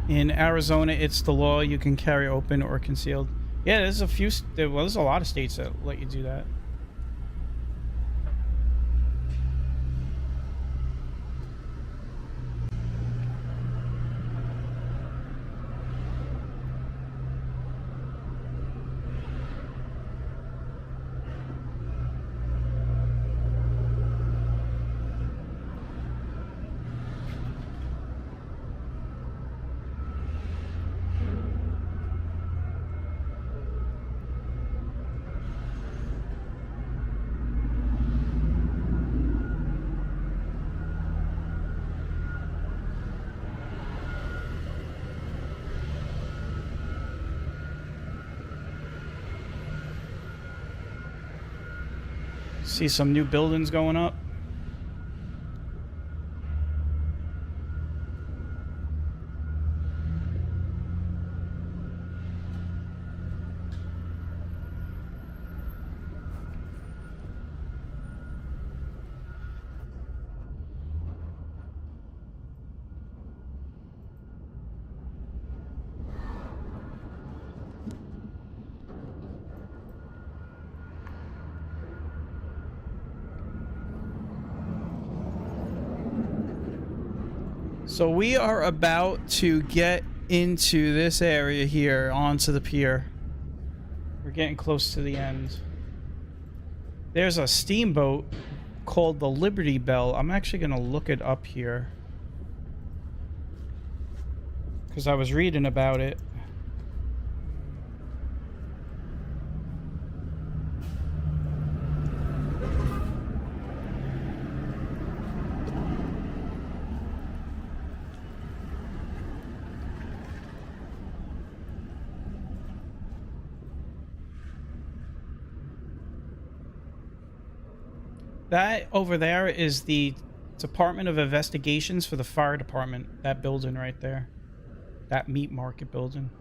In Arizona, it's the law. You can carry open or concealed. Yeah, there's a few... Well, there's a lot of states that let you do that. See some new buildings going up. So we are about to get into this area here, onto the pier. We're getting close to the end. There's a steamboat called the Liberty Bell. I'm actually going to look it up here, because I was reading about it. That over there is the Department of Investigations for the fire department. That building right there. That meat market building.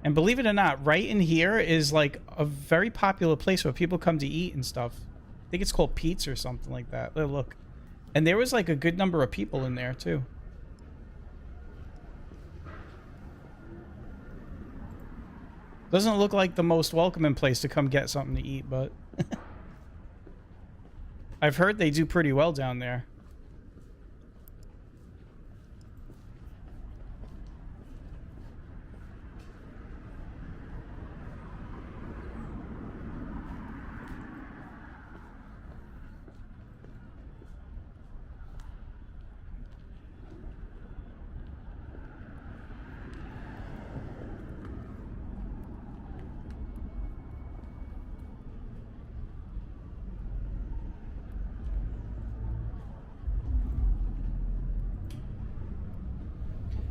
And believe it or not, right in here is like a very popular place where people come to eat and stuff. I think it's called Pete's or something like that. Look. And there was like a good number of people in there too. Doesn't look like the most welcoming place to come get something to eat, but I've heard they do pretty well down there.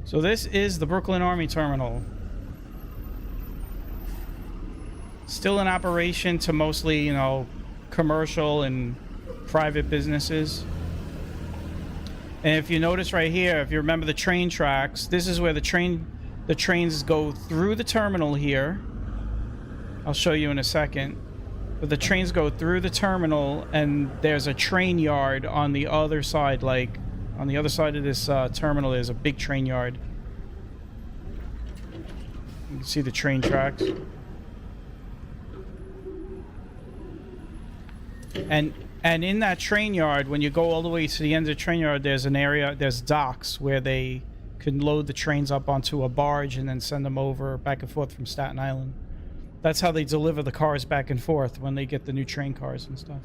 So this is the Brooklyn Army Terminal. Still in operation to mostly, you know, commercial and private businesses. And if you notice right here, if you remember the train tracks, this is where the trains go through the terminal here. I'll show you in a second. But the trains go through the terminal, and there's a train yard on the other side, like on the other side of this terminal is a big train yard. You can see the train tracks. And in that train yard, when you go all the way to the end of the train yard, there's an area, there's docks where they can load the trains up onto a barge and then send them over back and forth from Staten Island. That's how they deliver the cars back and forth when they get the new train cars and stuff.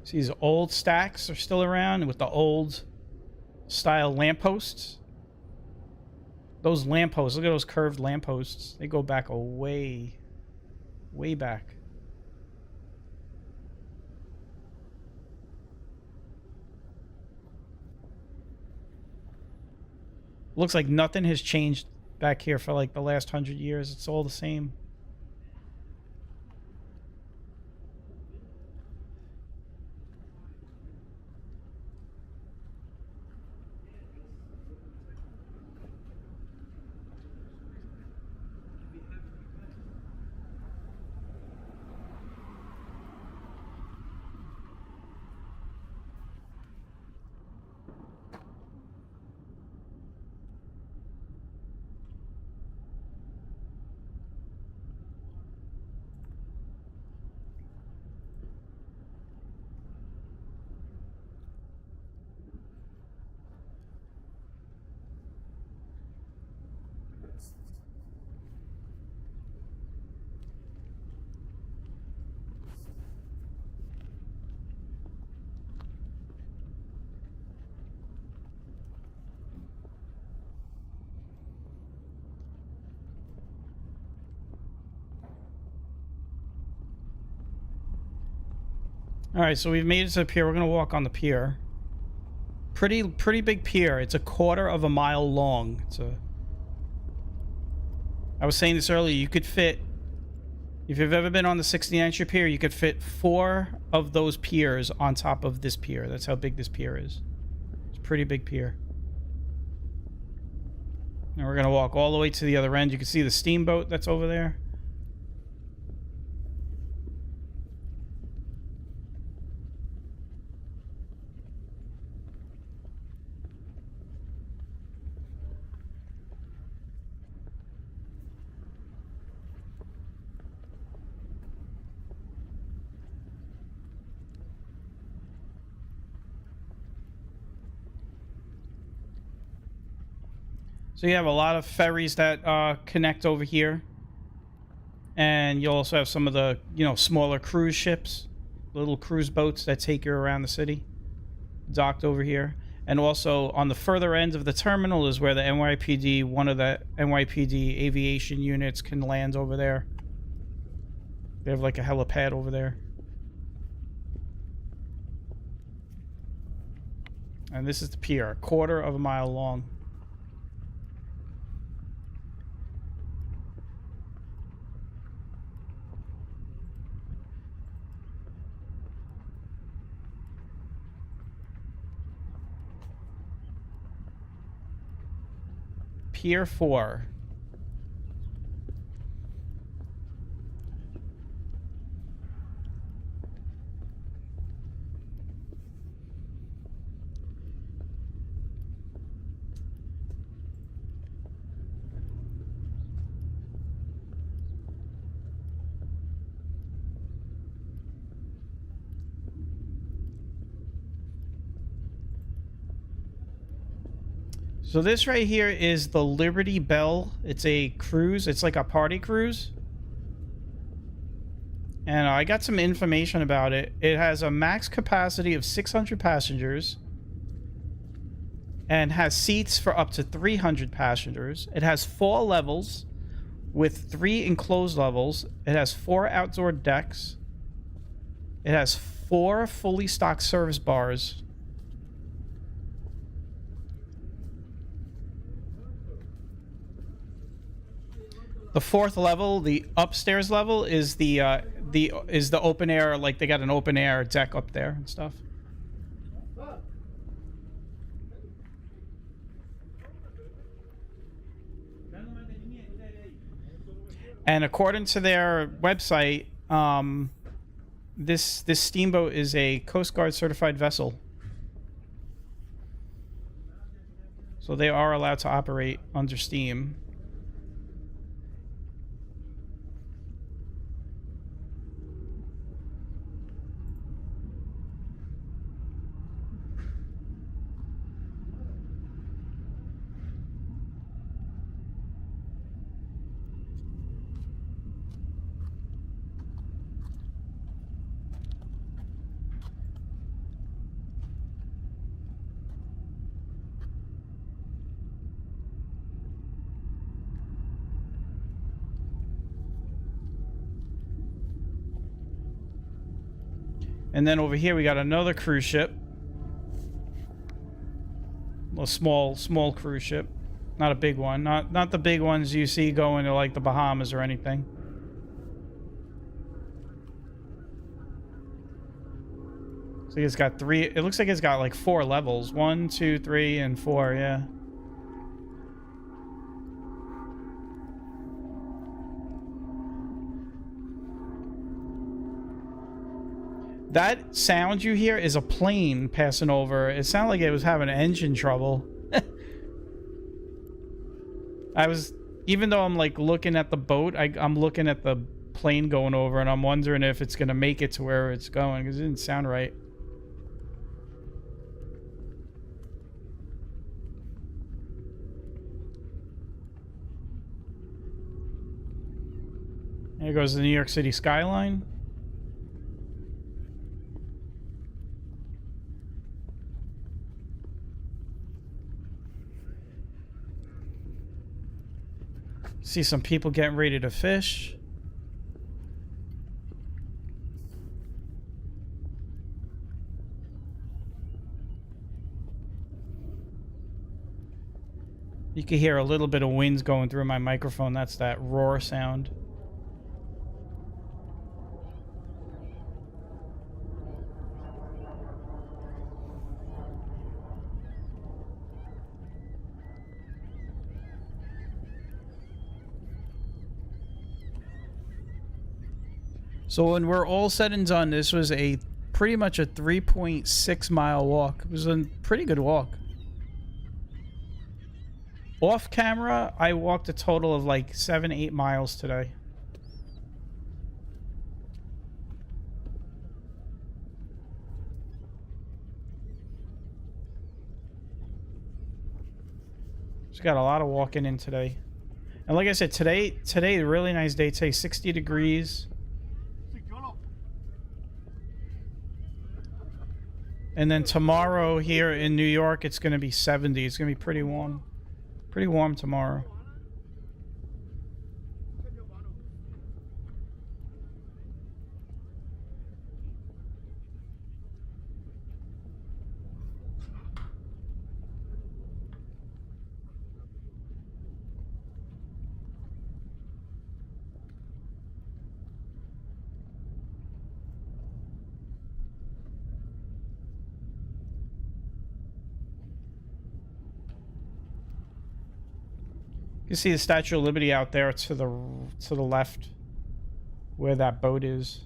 See, these old stacks are still around with the old style lampposts. Those lampposts, look at those curved lampposts. They go back a way back. Looks like nothing has changed back here for like the last 100 years. It's all the same. All right, so we've made it to the pier. We're gonna walk on the pier. Pretty big pier. It's 1/4 of a mile long. I was saying this earlier. You could fit, if you've ever been on the 69th Street Pier, you could fit 4 of those piers on top of this pier. That's how big this pier is. It's a pretty big pier. And we're gonna walk all the way to the other end. You can see the steamboat that's over there. So you have a lot of ferries that connect over here. And you'll also have some of the, smaller cruise ships, little cruise boats that take you around the city, docked over here. And also on the further end of the terminal is where the NYPD, one of the NYPD aviation units can land over there. They have like a helipad over there. And this is the pier, a quarter of a mile long. Pier 4. So this right here is the Liberty Bell. It's a cruise. It's like a party cruise. And I got some information about it. It has a max capacity of 600 passengers and has seats for up to 300 passengers. It has 4 levels with 3 enclosed levels. It has 4 outdoor decks. It has 4 fully stocked service bars. The 4th level, the upstairs level, is the open air. Like they got an open air deck up there and stuff. And according to their website, this steamboat is a Coast Guard certified vessel, so they are allowed to operate under steam. And then over here we got another cruise ship. A small cruise ship. Not a big one. Not the big ones you see going to like the Bahamas or anything. So it's got 3. It looks like it's got like 4 levels. 1, 2, 3, and 4, yeah. That sound you hear is a plane passing over. It sounded like it was having engine trouble. Even though I'm like looking at the boat, I'm looking at the plane going over, and I'm wondering if it's gonna make it to where it's going, because it didn't sound right. There goes the New York City skyline. See some people getting ready to fish. You can hear a little bit of winds going through my microphone. That's that roar sound. So when we're all said and done, this was pretty much a 3.6 mile walk. It was a pretty good walk. Off camera, I walked a total of like 7-8 miles today. Just got a lot of walking in today. And like I said, today, a really nice day. Today, 60 degrees. And then tomorrow here in New York, it's going to be 70. It's going to be pretty warm. Pretty warm tomorrow. You see the Statue of Liberty out there to the left, where that boat is.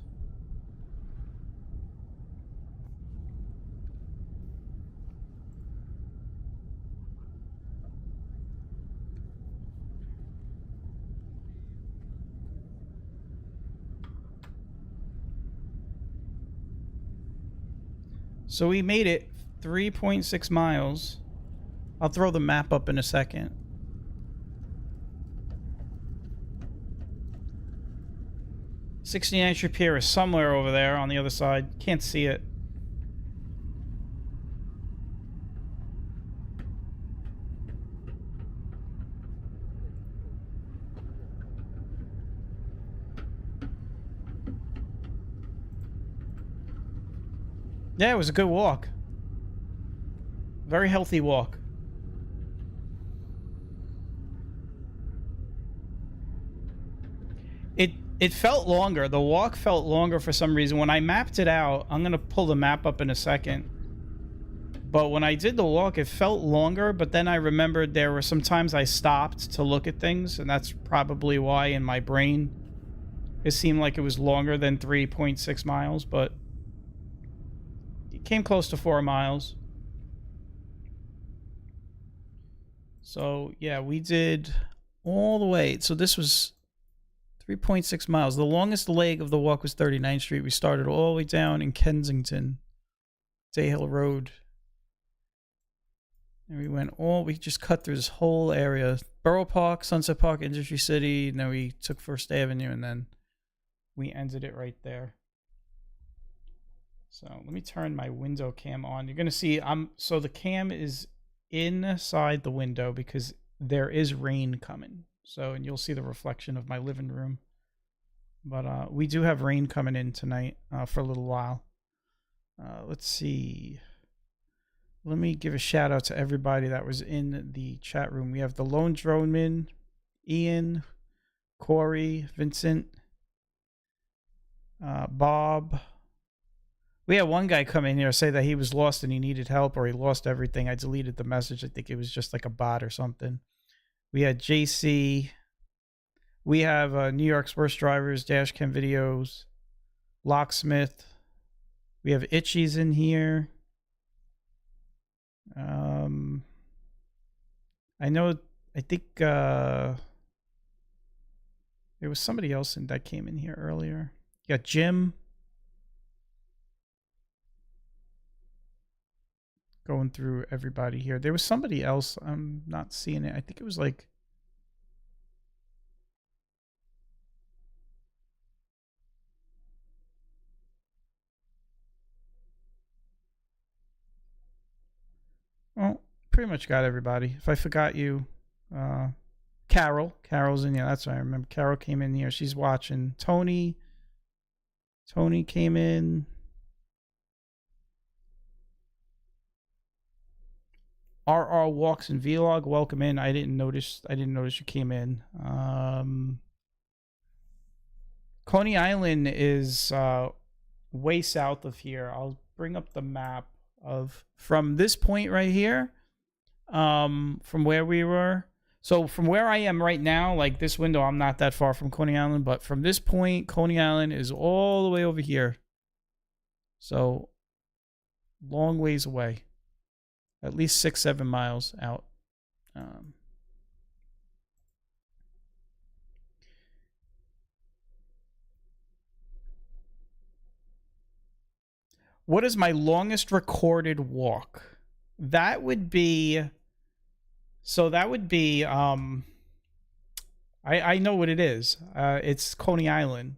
So we made it 3.6 miles. I'll throw the map up in a second. Pier is somewhere over there on the other side. Can't see it. Yeah, it was a good walk. Very healthy walk. It felt longer. The walk felt longer for some reason. When I mapped it out, I'm going to pull the map up in a second. But when I did the walk, it felt longer. But then I remembered there were some times I stopped to look at things. And that's probably why in my brain it seemed like it was longer than 3.6 miles. But it came close to 4 miles. So, yeah, we did all the way. So this was 3.6 miles. The longest leg of the walk was 39th Street. We started all the way down in Kensington, Day Hill Road. And we just cut through this whole area. Borough Park, Sunset Park, Industry City. And then we took First Avenue and then we ended it right there. So let me turn my window cam on. You're going to see, so the cam is inside the window because there is rain coming. So, and you'll see the reflection of my living room. But we do have rain coming in tonight for a little while. Let's see. Let me give a shout out to everybody that was in the chat room. We have the Lone Droneman, Ian, Corey, Vincent, Bob. We had one guy come in here say that he was lost and he needed help or he lost everything. I deleted the message. I think it was just like a bot or something. We had JC. We have New York's Worst Drivers, Dashcam Videos, Locksmith. We have Itchies in here. I think there was somebody else that came in here earlier. You got Jim. Going through everybody here. There was somebody else. I'm not seeing it. I think it was like... Well, pretty much got everybody. If I forgot you, Carol's in here. That's what I remember. Carol came in here. She's watching. Tony came in. RR Walks and Vlog, welcome in. I didn't notice you came in. Coney Island is way south of here. I'll bring up the map of from this point right here, from where we were. So from where I am right now, like this window, I'm not that far from Coney Island, but from this point, Coney Island is all the way over here. So long ways away. At least 6-7 miles out. What is my longest recorded walk? That would be So that would be I know what it is. It's Coney Island.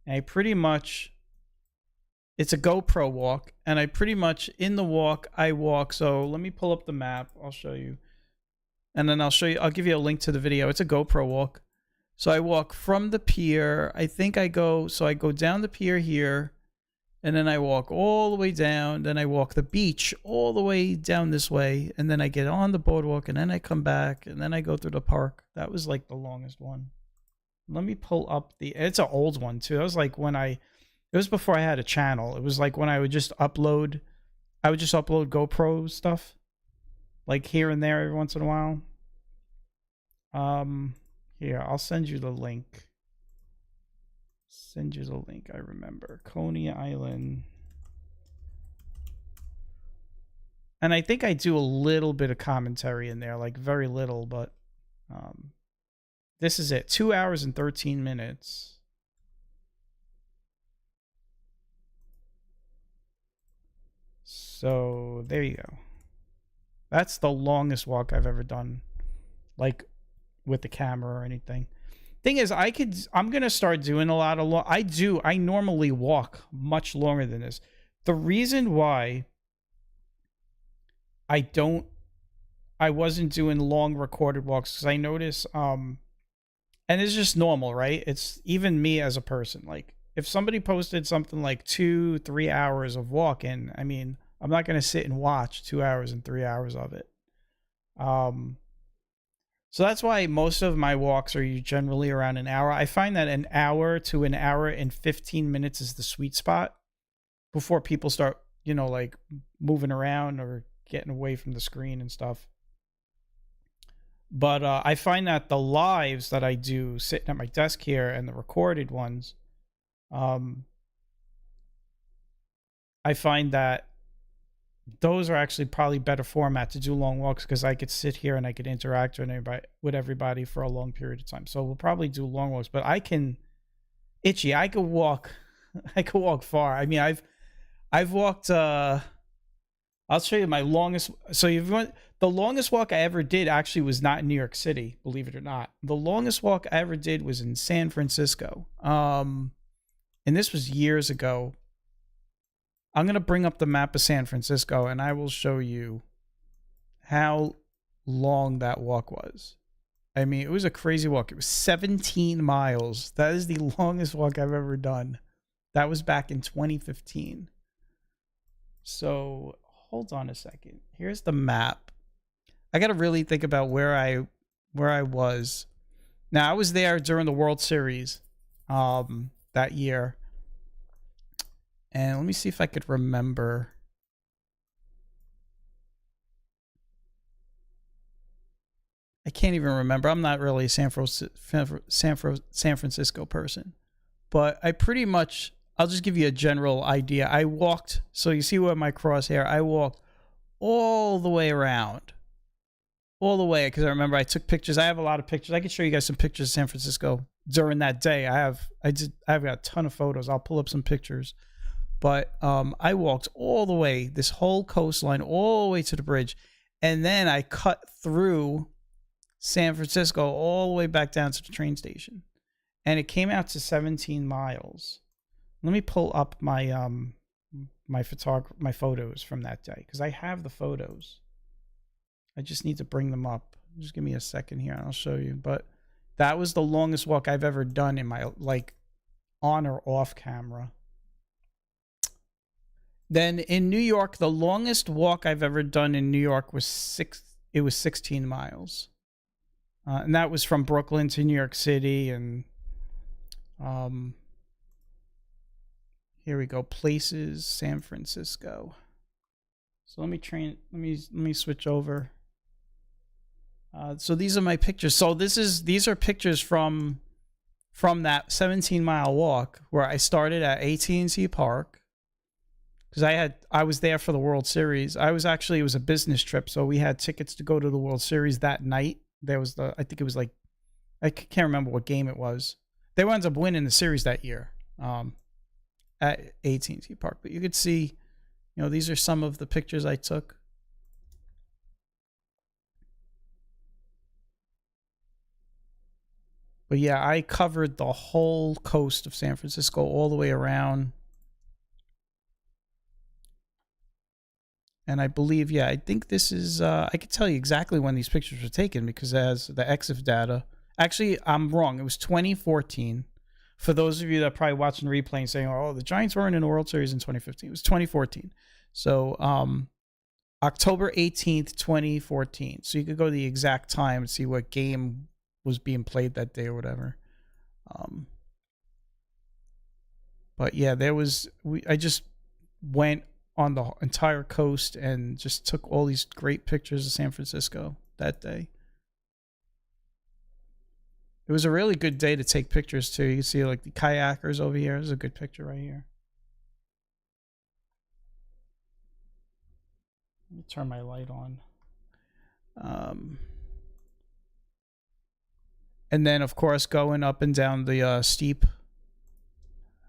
And I pretty much it's a GoPro walk, and I pretty much in the walk I walk. So let me pull up the map. I'll show you. And then I'll give you a link to the video. It's a GoPro walk. So I walk from the pier. I go down the pier here, and then I walk all the way down. Then I walk the beach all the way down this way, and then I get on the boardwalk, and then I come back, and then I go through the park. That was like the longest one. Let me pull up it's an old one too. That was like it was before I had a channel. It was like when I would just upload GoPro stuff, like here and there every once in a while. Here, I'll send you the link. I remember Coney Island. And I think I do a little bit of commentary in there, like very little, but this is it. 2 hours and 13 minutes. So there you go. That's the longest walk I've ever done, like with the camera or anything. Thing is, I'm gonna start doing a lot of I normally walk much longer than this. The reason why I wasn't doing long recorded walks because I notice and it's just normal, right? It's even me as a person. Like if somebody posted something like 2-3 hours of walking, I mean, I'm not gonna sit and watch 2 hours and 3 hours of it. So that's why most of my walks are generally around an hour. I find that an hour to an hour and 15 minutes is the sweet spot before people start, like moving around or getting away from the screen and stuff. But I find that the lives that I do sitting at my desk here and the recorded ones, I find that those are actually probably better format to do long walks because I could sit here and I could interact with everybody for a long period of time. So we'll probably do long walks, but I could walk far. I mean, I've walked I'll show you my longest. So the longest walk I ever did actually was not in New York City, believe it or not. The longest walk I ever did was in San Francisco. And this was years ago. I'm going to bring up the map of San Francisco and I will show you how long that walk was. I mean, it was a crazy walk. It was 17 miles. That is the longest walk I've ever done. That was back in 2015. So hold on a second. Here's the map. I got to really think about where I was. Now, I was there during the World Series that year. And let me see if I could remember. I can't even remember. I'm not really a San Francisco person. But I pretty much, I'll just give you a general idea. I walked, so you see where my crosshair, I walked all the way around. All the way, because I remember I took pictures. I have a lot of pictures. I can show you guys some pictures of San Francisco during that day. I've got a ton of photos. I'll pull up some pictures. But I walked all the way, this whole coastline, all the way to the bridge. And then I cut through San Francisco all the way back down to the train station. And it came out to 17 miles. Let me pull up my my photos from that day because I have the photos. I just need to bring them up. Just give me a second here and I'll show you. But that was the longest walk I've ever done in my on or off camera. Then in New York, the longest walk I've ever done in New York was 16 miles. And that was from Brooklyn to New York City. And here we go. Places, San Francisco. So let me switch over. So these are my pictures. So these are pictures from that 17-mile walk where I started at AT&T Park. Because I was there for the World Series. It was a business trip, so we had tickets to go to the World Series that night. There was I think it was I can't remember what game it was. They wound up winning the series that year at AT&T Park. But you could see, these are some of the pictures I took. But yeah, I covered the whole coast of San Francisco all the way around. And I believe, yeah, I think this is, I can tell you exactly when these pictures were taken because it has the EXIF data. Actually, I'm wrong. It was 2014. For those of you that are probably watching the replay and saying, oh, the Giants weren't in the World Series in 2015. It was 2014. So, October 18th, 2014. So you could go to the exact time and see what game was being played that day or whatever. But yeah, I just went on the entire coast and just took all these great pictures of San Francisco that day. It was a really good day to take pictures too. You can see like the kayakers over here. There's a good picture right here. Let me turn my light on. And then of course going up and down the steep.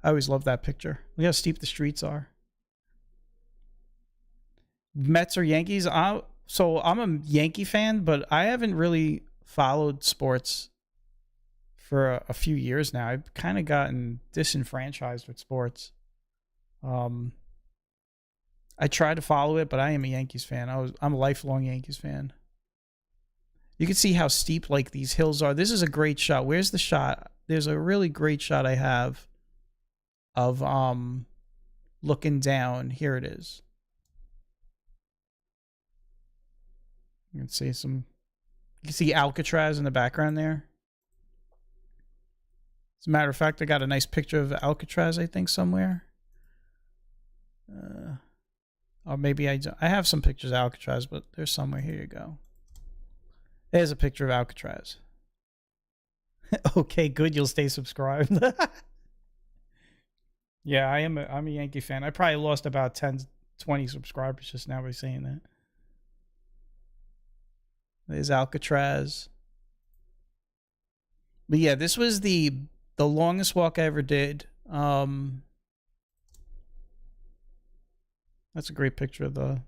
I always love that picture. Look how steep the streets are. Mets or Yankees? So I'm a Yankee fan, but I haven't really followed sports for a few years now. I've kind of gotten disenfranchised with sports. I try to follow it, but I am a Yankees fan. I'm a lifelong Yankees fan. You can see how steep like these hills are. This is a great shot. Where's the shot? There's a really great shot I have of looking down. Here it is. You can see you can see Alcatraz in the background there. As a matter of fact, I got a nice picture of Alcatraz, I think, somewhere. Or maybe I have some pictures of Alcatraz, but there's somewhere. Here you go. There's a picture of Alcatraz. Okay, good. You'll stay subscribed. Yeah, I'm a Yankee fan. I probably lost about 10, 20 subscribers just now by saying that. There's Alcatraz. But yeah, this was the longest walk I ever did. That's a great picture of the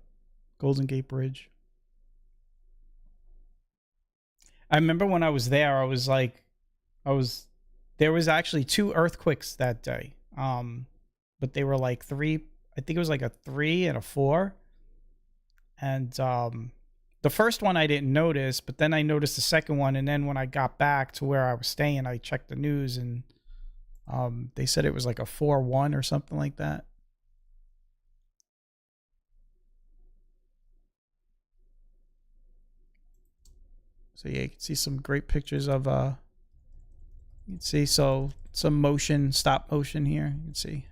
Golden Gate Bridge. I remember when I was there, there was actually 2 earthquakes that day. But they were like 3, I think it was like a 3 and a 4. And the first one I didn't notice, but then I noticed the second one. And then when I got back to where I was staying, I checked the news and they said it was like a 4-1 or something like that. So yeah, you can see some great pictures of you can see some motion, stop motion here. You can see.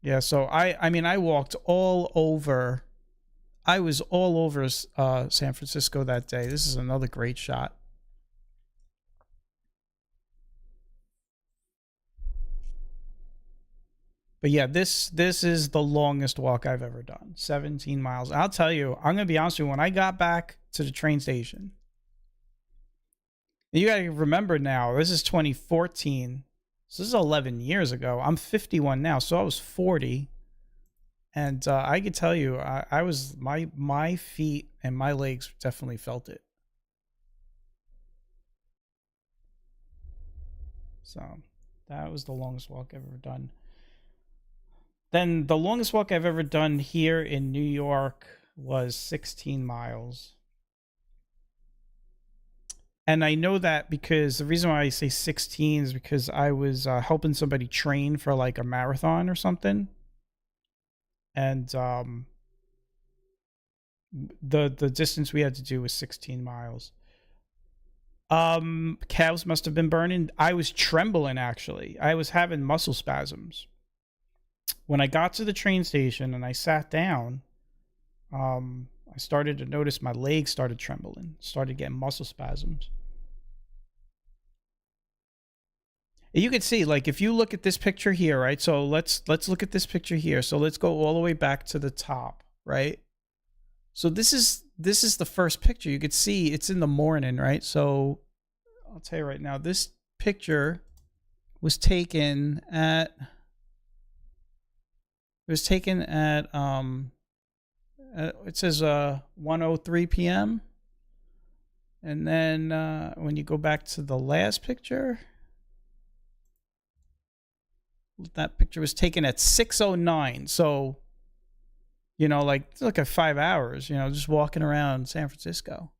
Yeah, so I walked all over. I was all over San Francisco that day. This is another great shot. But yeah, this is the longest walk I've ever done. 17 miles. I'll tell you, I'm going to be honest with you, when I got back to the train station, you got to remember now, this is 2014. So this is 11 years ago. I'm 51 now, so I was 40. And I could tell you, I was, my feet and my legs definitely felt it. So that was the longest walk I've ever done. Then the longest walk I've ever done here in New York was 16 miles. And I know that because the reason why I say 16 is because I was helping somebody train for like a marathon or something. And the distance we had to do was 16 miles. Calves must have been burning. I was trembling, actually. I was having muscle spasms. When I got to the train station and I sat down, I started to notice my legs started trembling, started getting muscle spasms. You could see, like, if you look at this picture here, right? So let's look at this picture here. So let's go all the way back to the top, right? So this is the first picture. You could see it's in the morning, right? So I'll tell you right now, this picture was taken at, It was taken at it says 1:03 p.m. And then when you go back to the last picture, that picture was taken at 6:09. So, you know, like look at 5 hours, you know, just walking around San Francisco.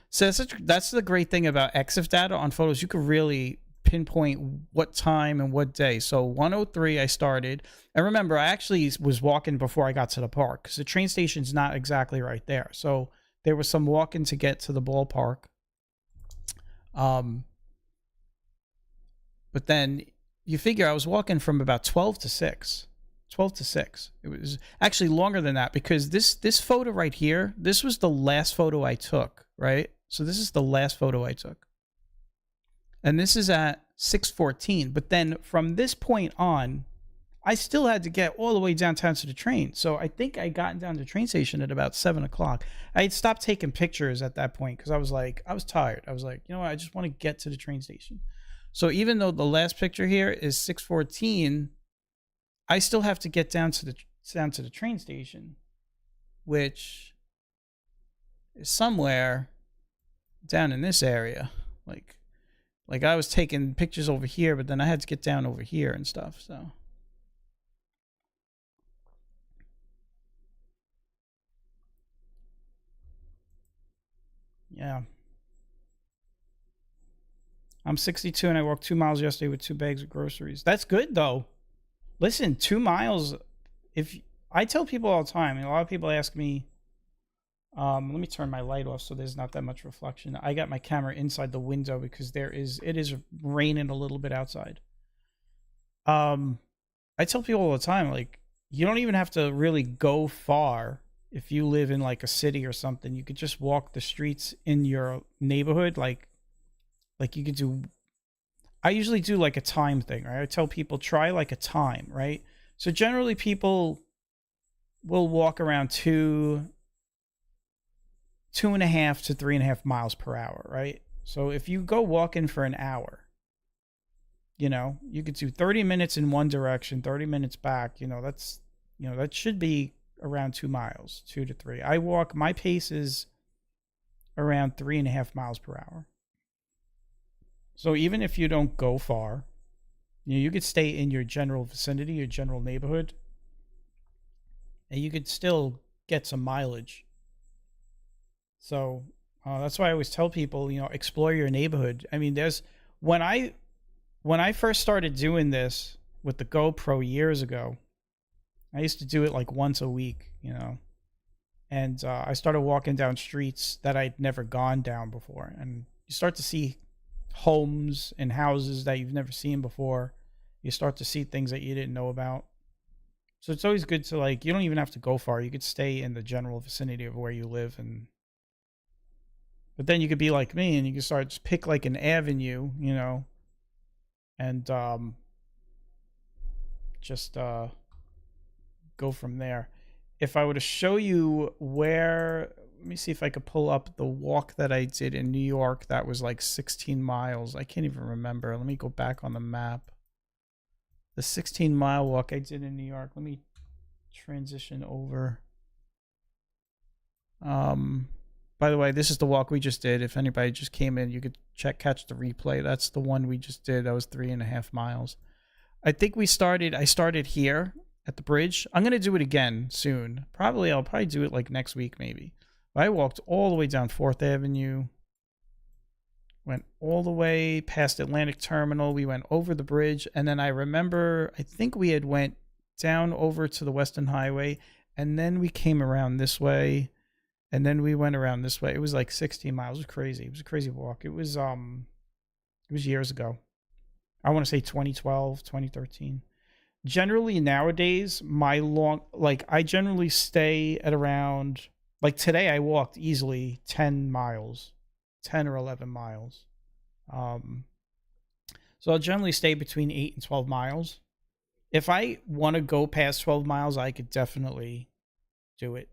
So that's the great thing about EXIF data on photos. You could really pinpoint what time and what day. So 1:03 I started. And remember, I actually was walking before I got to the park because the train station's not exactly right there. So there was some walking to get to the ballpark. But then you figure I was walking from about 12 to 6. 12 to 6. It was actually longer than that because this photo right here, this was the last photo I took, right? So this is the last photo I took. And this is at 6:14. But then from this point on, I still had to get all the way downtown to the train. So I think I got down to the train station at about 7 o'clock. I had stopped taking pictures at that point because I was tired. I was like, you know what? I just want to get to the train station. So even though the last picture here is 6:14, I still have to get down to the train station, which is somewhere down in this area. Like I was taking pictures over here, but then I had to get down over here and stuff. So yeah. I'm 62 and I walked 2 miles yesterday with 2 bags of groceries. That's good though. Listen, 2 miles. If I tell people all the time, and a lot of people ask me, let me turn my light off so there's not that much reflection. I got my camera inside the window because it is raining a little bit outside. I tell people all the time, like, you don't even have to really go far if you live in like a city or something. You could just walk the streets in your neighborhood, like you could do. I usually do like a time thing, right? I tell people try like a time, right? So generally people will walk around 2.5 to 3.5 miles per hour, right? So if you go walking for an hour, you know, you could do 30 minutes in one direction, 30 minutes back. That should be around 2 miles, 2 to 3. My pace is around 3.5 miles per hour. So even if you don't go far, you could stay in your general vicinity, your general neighborhood, and you could still get some mileage. So that's why I always tell people, explore your neighborhood. I mean, when I first started doing this with the GoPro years ago, I used to do it like once a week, and I started walking down streets that I'd never gone down before, and you start to see homes and houses that you've never seen before. You start to see things that you didn't know about. So it's always good to, like, you don't even have to go far. You could stay in the general vicinity of where you live, but then you could be like me and you could start just pick like an avenue, and just go from there. If I were to show you let me see if I could pull up the walk that I did in New York. That was like 16 miles. I can't even remember. Let me go back on the map. The 16-mile walk I did in New York. Let me transition over. By the way, this is the walk we just did. If anybody just came in, you could catch the replay. That's the one we just did. That was 3.5 miles. I think I started here at the bridge. I'm going to do it again soon. I'll probably do it like next week maybe. I walked all the way down 4th Avenue, went all the way past Atlantic Terminal. We went over the bridge, and then I think we had went down over to the Western Highway, and then we came around this way, and then we went around this way. It was like 16 miles. It was crazy. It was a crazy walk. It was years ago. I want to say 2012, 2013. Generally nowadays, I generally stay at around, like today I walked easily 10 miles, 10 or 11 miles. So I'll generally stay between 8 and 12 miles. If I want to go past 12 miles, I could definitely do it.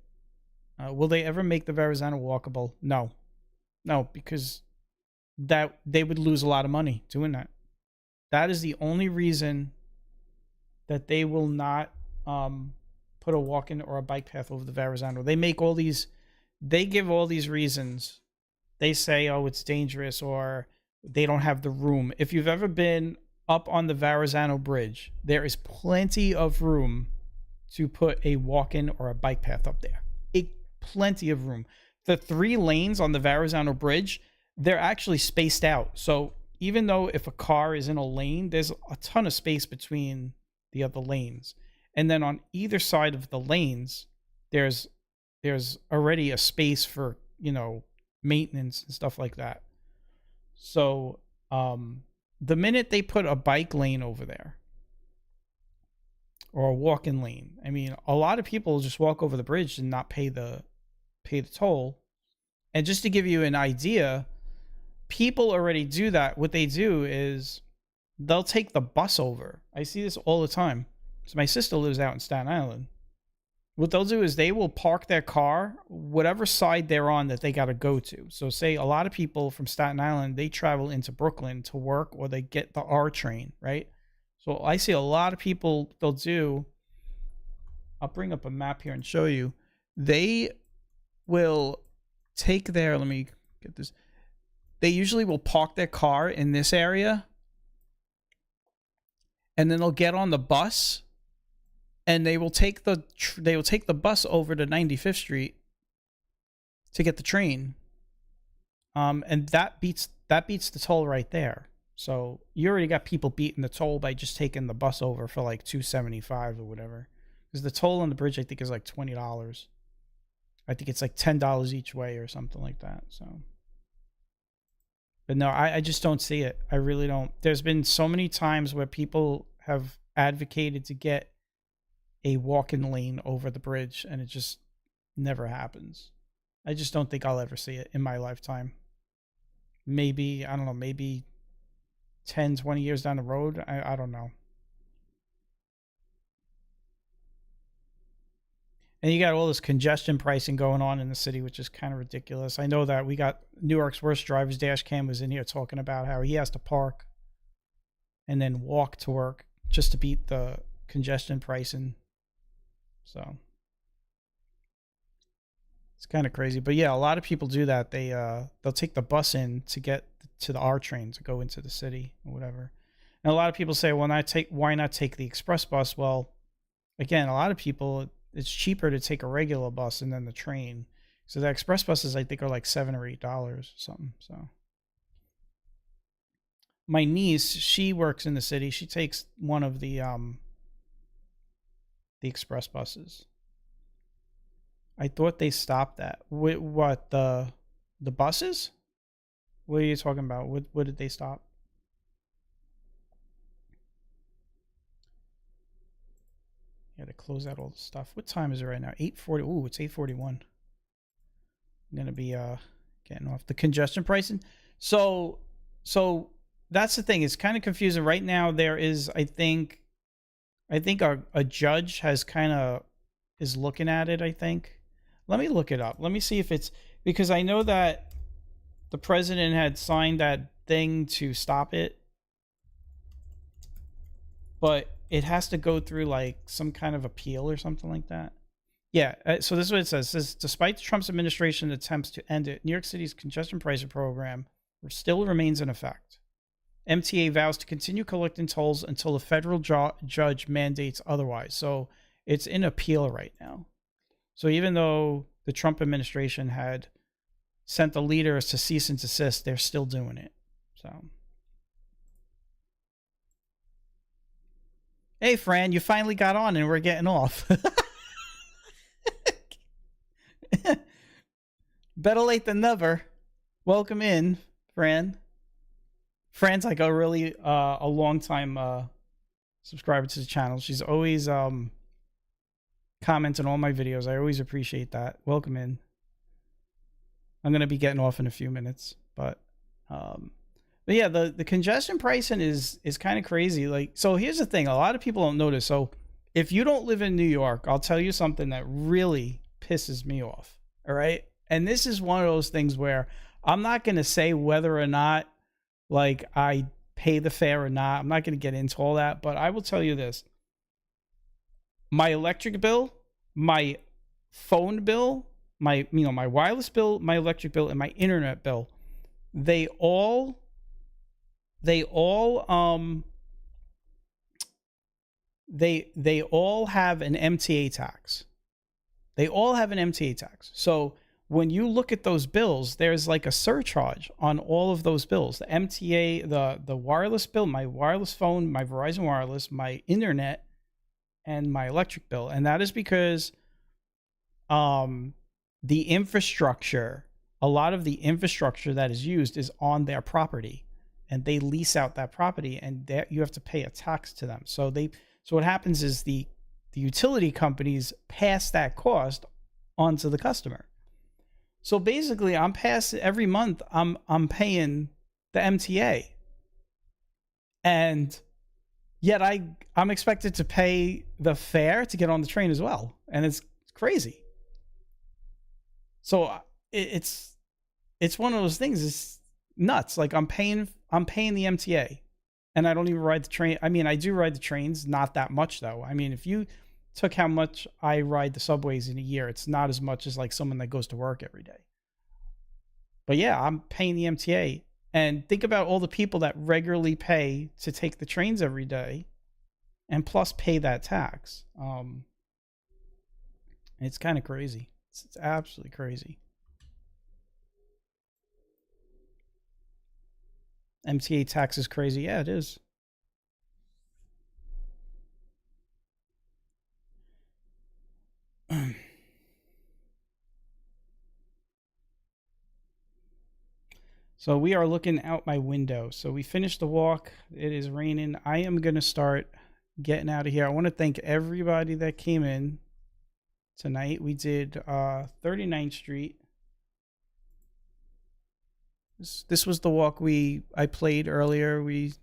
Will they ever make the Verrazano walkable? No, because they would lose a lot of money doing that. That is the only reason that they will not put a walk-in or a bike path over the Verrazano. They give all these reasons. They say, oh, it's dangerous, or they don't have the room. If you've ever been up on the Verrazano Bridge, there is plenty of room to put a walk-in or a bike path up there. Plenty of room. The 3 lanes on the Verrazano Bridge, they're actually spaced out. So even though if a car is in a lane, there's a ton of space between the other lanes. And then on either side of the lanes, there's already a space for, maintenance and stuff like that. So the minute they put a bike lane over there or a walk-in lane, I mean, a lot of people just walk over the bridge and not pay the toll. And just to give you an idea, people already do that. What they do is they'll take the bus over. I see this all the time. So my sister lives out in Staten Island. What they'll do is they will park their car whatever side they're on that they got to go to. So say a lot of people from Staten Island, they travel into Brooklyn to work, or they get the R train, right? So I see a lot of people, they'll do, I'll bring up a map here and show you. They will take their, let me get this. They usually will park their car in this area, and then they'll get on the bus, and they will take the bus over to 95th Street to get the train. And that beats the toll right there. So you already got people beating the toll by just taking the bus over for like $2.75 or whatever. Because the toll on the bridge, I think, is like $20. I think it's like $10 each way or something like that. So, but no, I just don't see it. I really don't. There's been so many times where people have advocated to get a walk-in lane over the bridge, and it just never happens. I just don't think I'll ever see it in my lifetime. Maybe, I don't know, maybe 10, 20 years down the road. I don't know. And you got all this congestion pricing going on in the city, which is kind of ridiculous. I know that we got New York's worst driver's dash cam was in here talking about how he has to park and then walk to work just to beat the congestion pricing. So it's kind of crazy. But yeah, a lot of people do that. They'll take the bus in to get to the R train to go into the city or whatever. And a lot of people say, well, why not take the express bus? Well, again, a lot of people, it's cheaper to take a regular bus and then the train. So the express buses, I think, are like $7 or $8 or something. So my niece, she works in the city. She takes one of the express buses. I thought they stopped that. What, the buses? What are you talking about? What did they stop? Yeah, to close out all the stuff. What time is it right now? 8:40. Ooh, it's 8:41. I'm gonna be getting off the congestion pricing. So that's the thing. It's kind of confusing right now. There is, I think a judge has is looking at it. I think. Let me look it up. Let me see if it's, because I know that the president had signed that thing to stop it, but it has to go through like some kind of appeal or something like that. Yeah, so this is what it says. It says, despite Trump's administration attempts to end it, New York City's congestion pricing program still remains in effect. MTA vows to continue collecting tolls until a federal judge mandates otherwise. So it's in appeal right now. So even though the Trump administration had sent the leaders to cease and desist, they're still doing it. So, hey, Fran, you finally got on and we're getting off. Better late than never. Welcome in, Fran. Fran's like a really a long time subscriber to the channel. She's always commenting on all my videos. I always appreciate that. Welcome in. I'm gonna be getting off in a few minutes, but yeah, the congestion pricing is kind of crazy. Like, so here's the thing: a lot of people don't notice. So if you don't live in New York, I'll tell you something that really pisses me off. All right, and this is one of those things where I'm not gonna say whether or not like I pay the fare or not. I'm not gonna get into all that, but I will tell you this: my electric bill, my phone bill, my wireless bill, my electric bill, and my internet bill, they all they all they all have an MTA tax. They all have an MTA tax. So when you look at those bills, there's like a surcharge on all of those bills. The MTA, the wireless bill, my wireless phone, my Verizon Wireless, my internet, and my electric bill. And that is because the infrastructure, a lot of the infrastructure that is used is on their property, and they lease out that property, and that you have to pay a tax to them. So what happens is the utility companies pass that cost onto the customer. So basically, every month I'm paying the MTA, and yet I'm expected to pay the fare to get on the train as well, and it's crazy. So it's one of those things. It's nuts. Like I'm paying the MTA, and I don't even ride the train. I mean, I do ride the trains, not that much though. I mean, if you took how much I ride the subways in a year, it's not as much as like someone that goes to work every day. But yeah, I'm paying the MTA, and think about all the people that regularly pay to take the trains every day, and plus pay that tax. It's kind of crazy. It's absolutely crazy. MTA tax is crazy. Yeah, it is. So we are looking out my window. So we finished the walk. It is raining. I am going to start getting out of here. I want to thank everybody that came in tonight. We did 39th Street. This was the walk I played earlier. We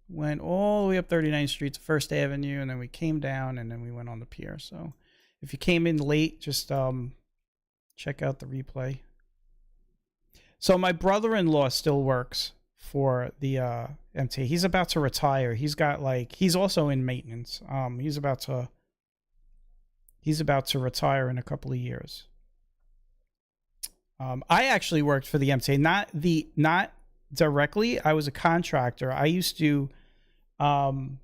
went all the way up 39th Street to First Avenue, and then we came down, and then we went on the pier. So if you came in late, just check out the replay. So my brother-in-law still works for the MTA. He's about to retire. He's also in maintenance. He's about to retire in a couple of years. I actually worked for the MTA, not directly. I was a contractor. I used to do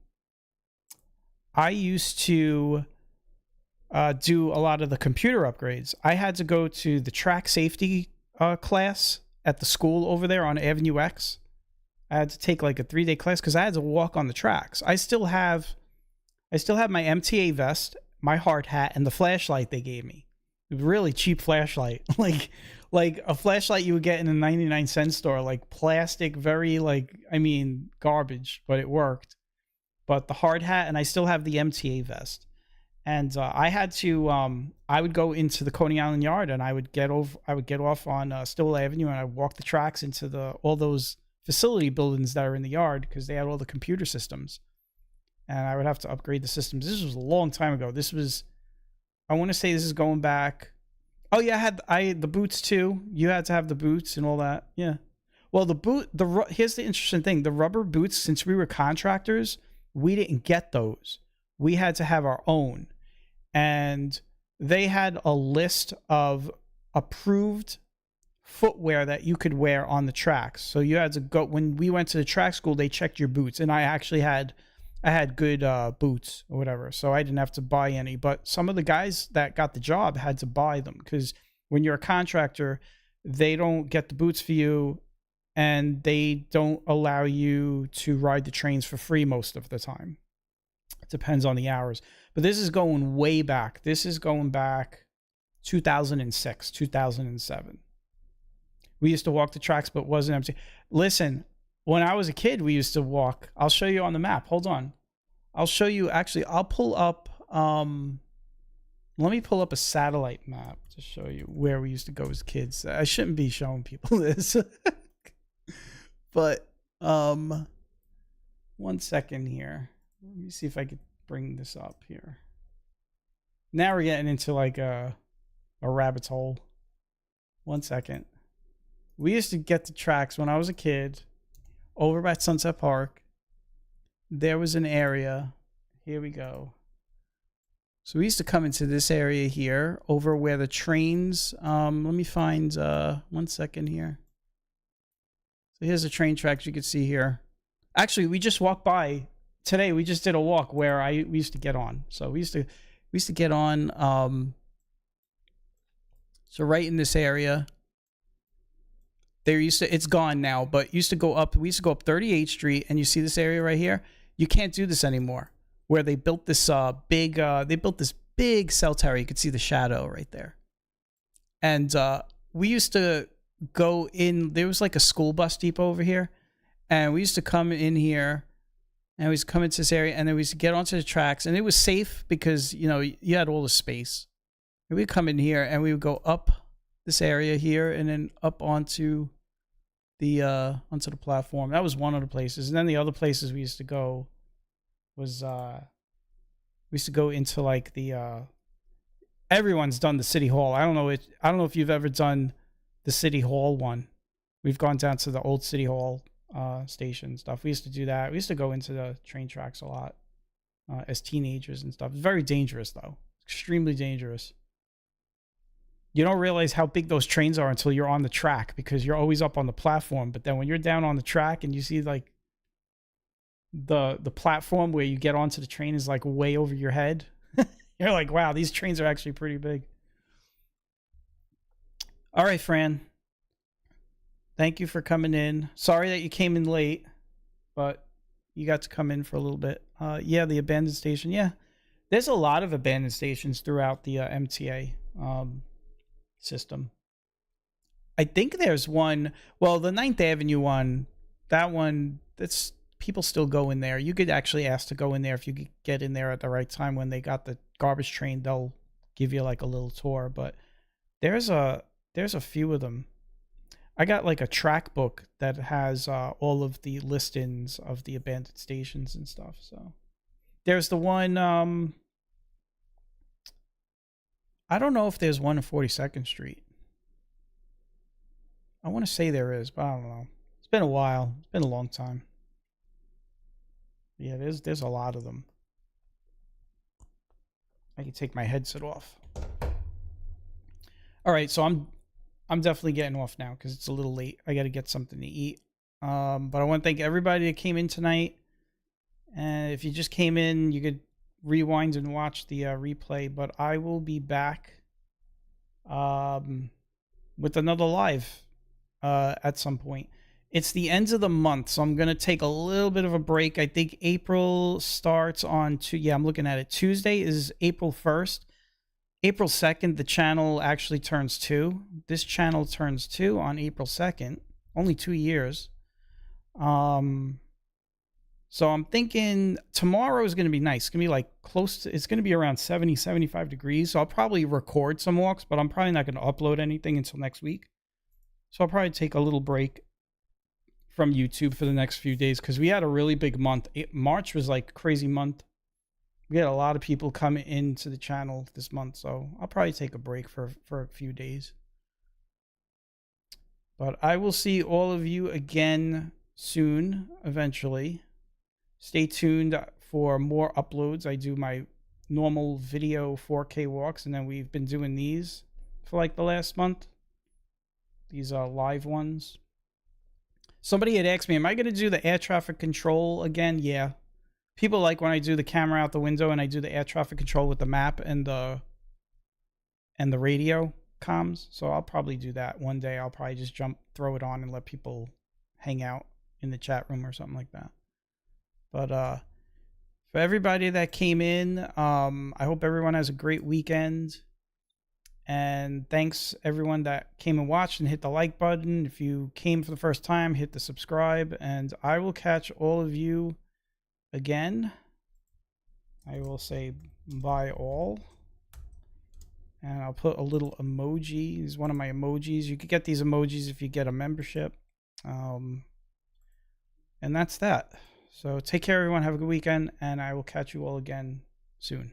a lot of the computer upgrades. I had to go to the track safety class at the school over there on Avenue X. I had to take like a 3-day class because I had to walk on the tracks. I still have my MTA vest, my hard hat, and the flashlight they gave me. Really cheap flashlight, like a flashlight you would get in a 99-cent store, like plastic, very garbage, but it worked. But the hard hat, and I still have the MTA vest. And I had to I would go into the Coney Island Yard, and I would get off on Stowell Avenue, and I would walk the tracks into all those facility buildings that are in the yard, because they had all the computer systems, and I would have to upgrade the systems. This was a long time ago. I want to say this is going back. Oh yeah, I had the boots too. You had to have the boots and all that. Yeah. Well, here's the interesting thing. The rubber boots, since we were contractors, we didn't get those. We had to have our own. And they had a list of approved footwear that you could wear on the tracks. So you had to go, when we went to the track school, they checked your boots, and I had good boots or whatever, so I didn't have to buy any. But some of the guys that got the job had to buy them, because when you're a contractor, they don't get the boots for you, and they don't allow you to ride the trains for free most of the time. It depends on the hours. But this is going way back. This is going back 2006, 2007. We used to walk the tracks, but wasn't empty. Listen, when I was a kid, we used to walk. I'll show you on the map. Hold on. I'll show you. Actually, I'll pull up. Let me pull up a satellite map to show you where we used to go as kids. I shouldn't be showing people this. But, 1 second here. Let me see if I could bring this up here. Now we're getting into like a rabbit's hole. 1 second. We used to get the tracks when I was a kid. Over by Sunset Park, there was an area. Here we go. So we used to come into this area here over where the trains, let me find 1 second here. So here's the train tracks you can see here. Actually, we just walked by today. We just did a walk where we used to get on. So we used to get on so right in this area. It's gone now, but we used to go up 38th Street, and you see this area right here? You can't do this anymore. Where they built this big cell tower. You could see the shadow right there. And we used to go in, there was like a school bus depot over here, and we used to come in here, and we used to come into this area, and then we used to get onto the tracks, and it was safe because, you know, you had all the space. And we'd come in here, and we would go up this area here, and then up onto the platform. That was one of the places. And then the other places we used to go was we used to go into like the everyone's done the City Hall. I don't know if you've ever done the City Hall one. We've gone down to the old City Hall station stuff. We used to do that. We used to go into the train tracks a lot as teenagers and stuff. It's very dangerous though. Extremely dangerous. You don't realize how big those trains are until you're on the track, because you're always up on the platform. But then when you're down on the track and you see like the platform where you get onto the train is like way over your head, you're like, wow, these trains are actually pretty big. All right, Fran. Thank you for coming in. Sorry that you came in late, but you got to come in for a little bit. Yeah, the abandoned station. Yeah, there's a lot of abandoned stations throughout the MTA system. I think there's one, well, the 9th Avenue one, that's people still go in there. You could actually ask to go in there if you could get in there at the right time. When they got the garbage train, they'll give you like a little tour. But there's a few of them. I got like a track book that has all of the listings of the abandoned stations and stuff. So there's the one, I don't know if there's one in 42nd Street. I want to say there is, but I don't know. It's been a while. It's been a long time. Yeah, there's a lot of them. I can take my headset off. All right, so I'm definitely getting off now because it's a little late. I got to get something to eat. But I want to thank everybody that came in tonight. And if you just came in, you could rewind and watch the replay. But I will be back with another live at some point. It's the end of the month, so I'm going to take a little bit of a break. I think April starts on I'm looking at it. Tuesday is April 1st. April 2nd, the channel actually turns 2. This channel turns 2 on April 2nd. Only 2 years. So I'm thinking tomorrow is going to be nice. It's going to be like it's going to be around 70, 75 degrees. So I'll probably record some walks, but I'm probably not going to upload anything until next week. So I'll probably take a little break from YouTube for the next few days, because we had a really big month. March was like a crazy month. We had a lot of people come into the channel this month, so I'll probably take a break for a few days. But I will see all of you again soon, eventually. Stay tuned for more uploads. I do my normal video 4K walks, and then we've been doing these for like the last month. These are live ones. Somebody had asked me, am I going to do the air traffic control again? Yeah. People like when I do the camera out the window and I do the air traffic control with the map and the radio comms. So I'll probably do that one day. I'll probably just throw it on and let people hang out in the chat room or something like that. But for everybody that came in, I hope everyone has a great weekend. And thanks everyone that came and watched and hit the like button. If you came for the first time, hit the subscribe, and I will catch all of you again. I will say bye all. And I'll put a little emoji. This is one of my emojis. You could get these emojis if you get a membership. And that's that. So take care everyone. Have a good weekend, and I will catch you all again soon.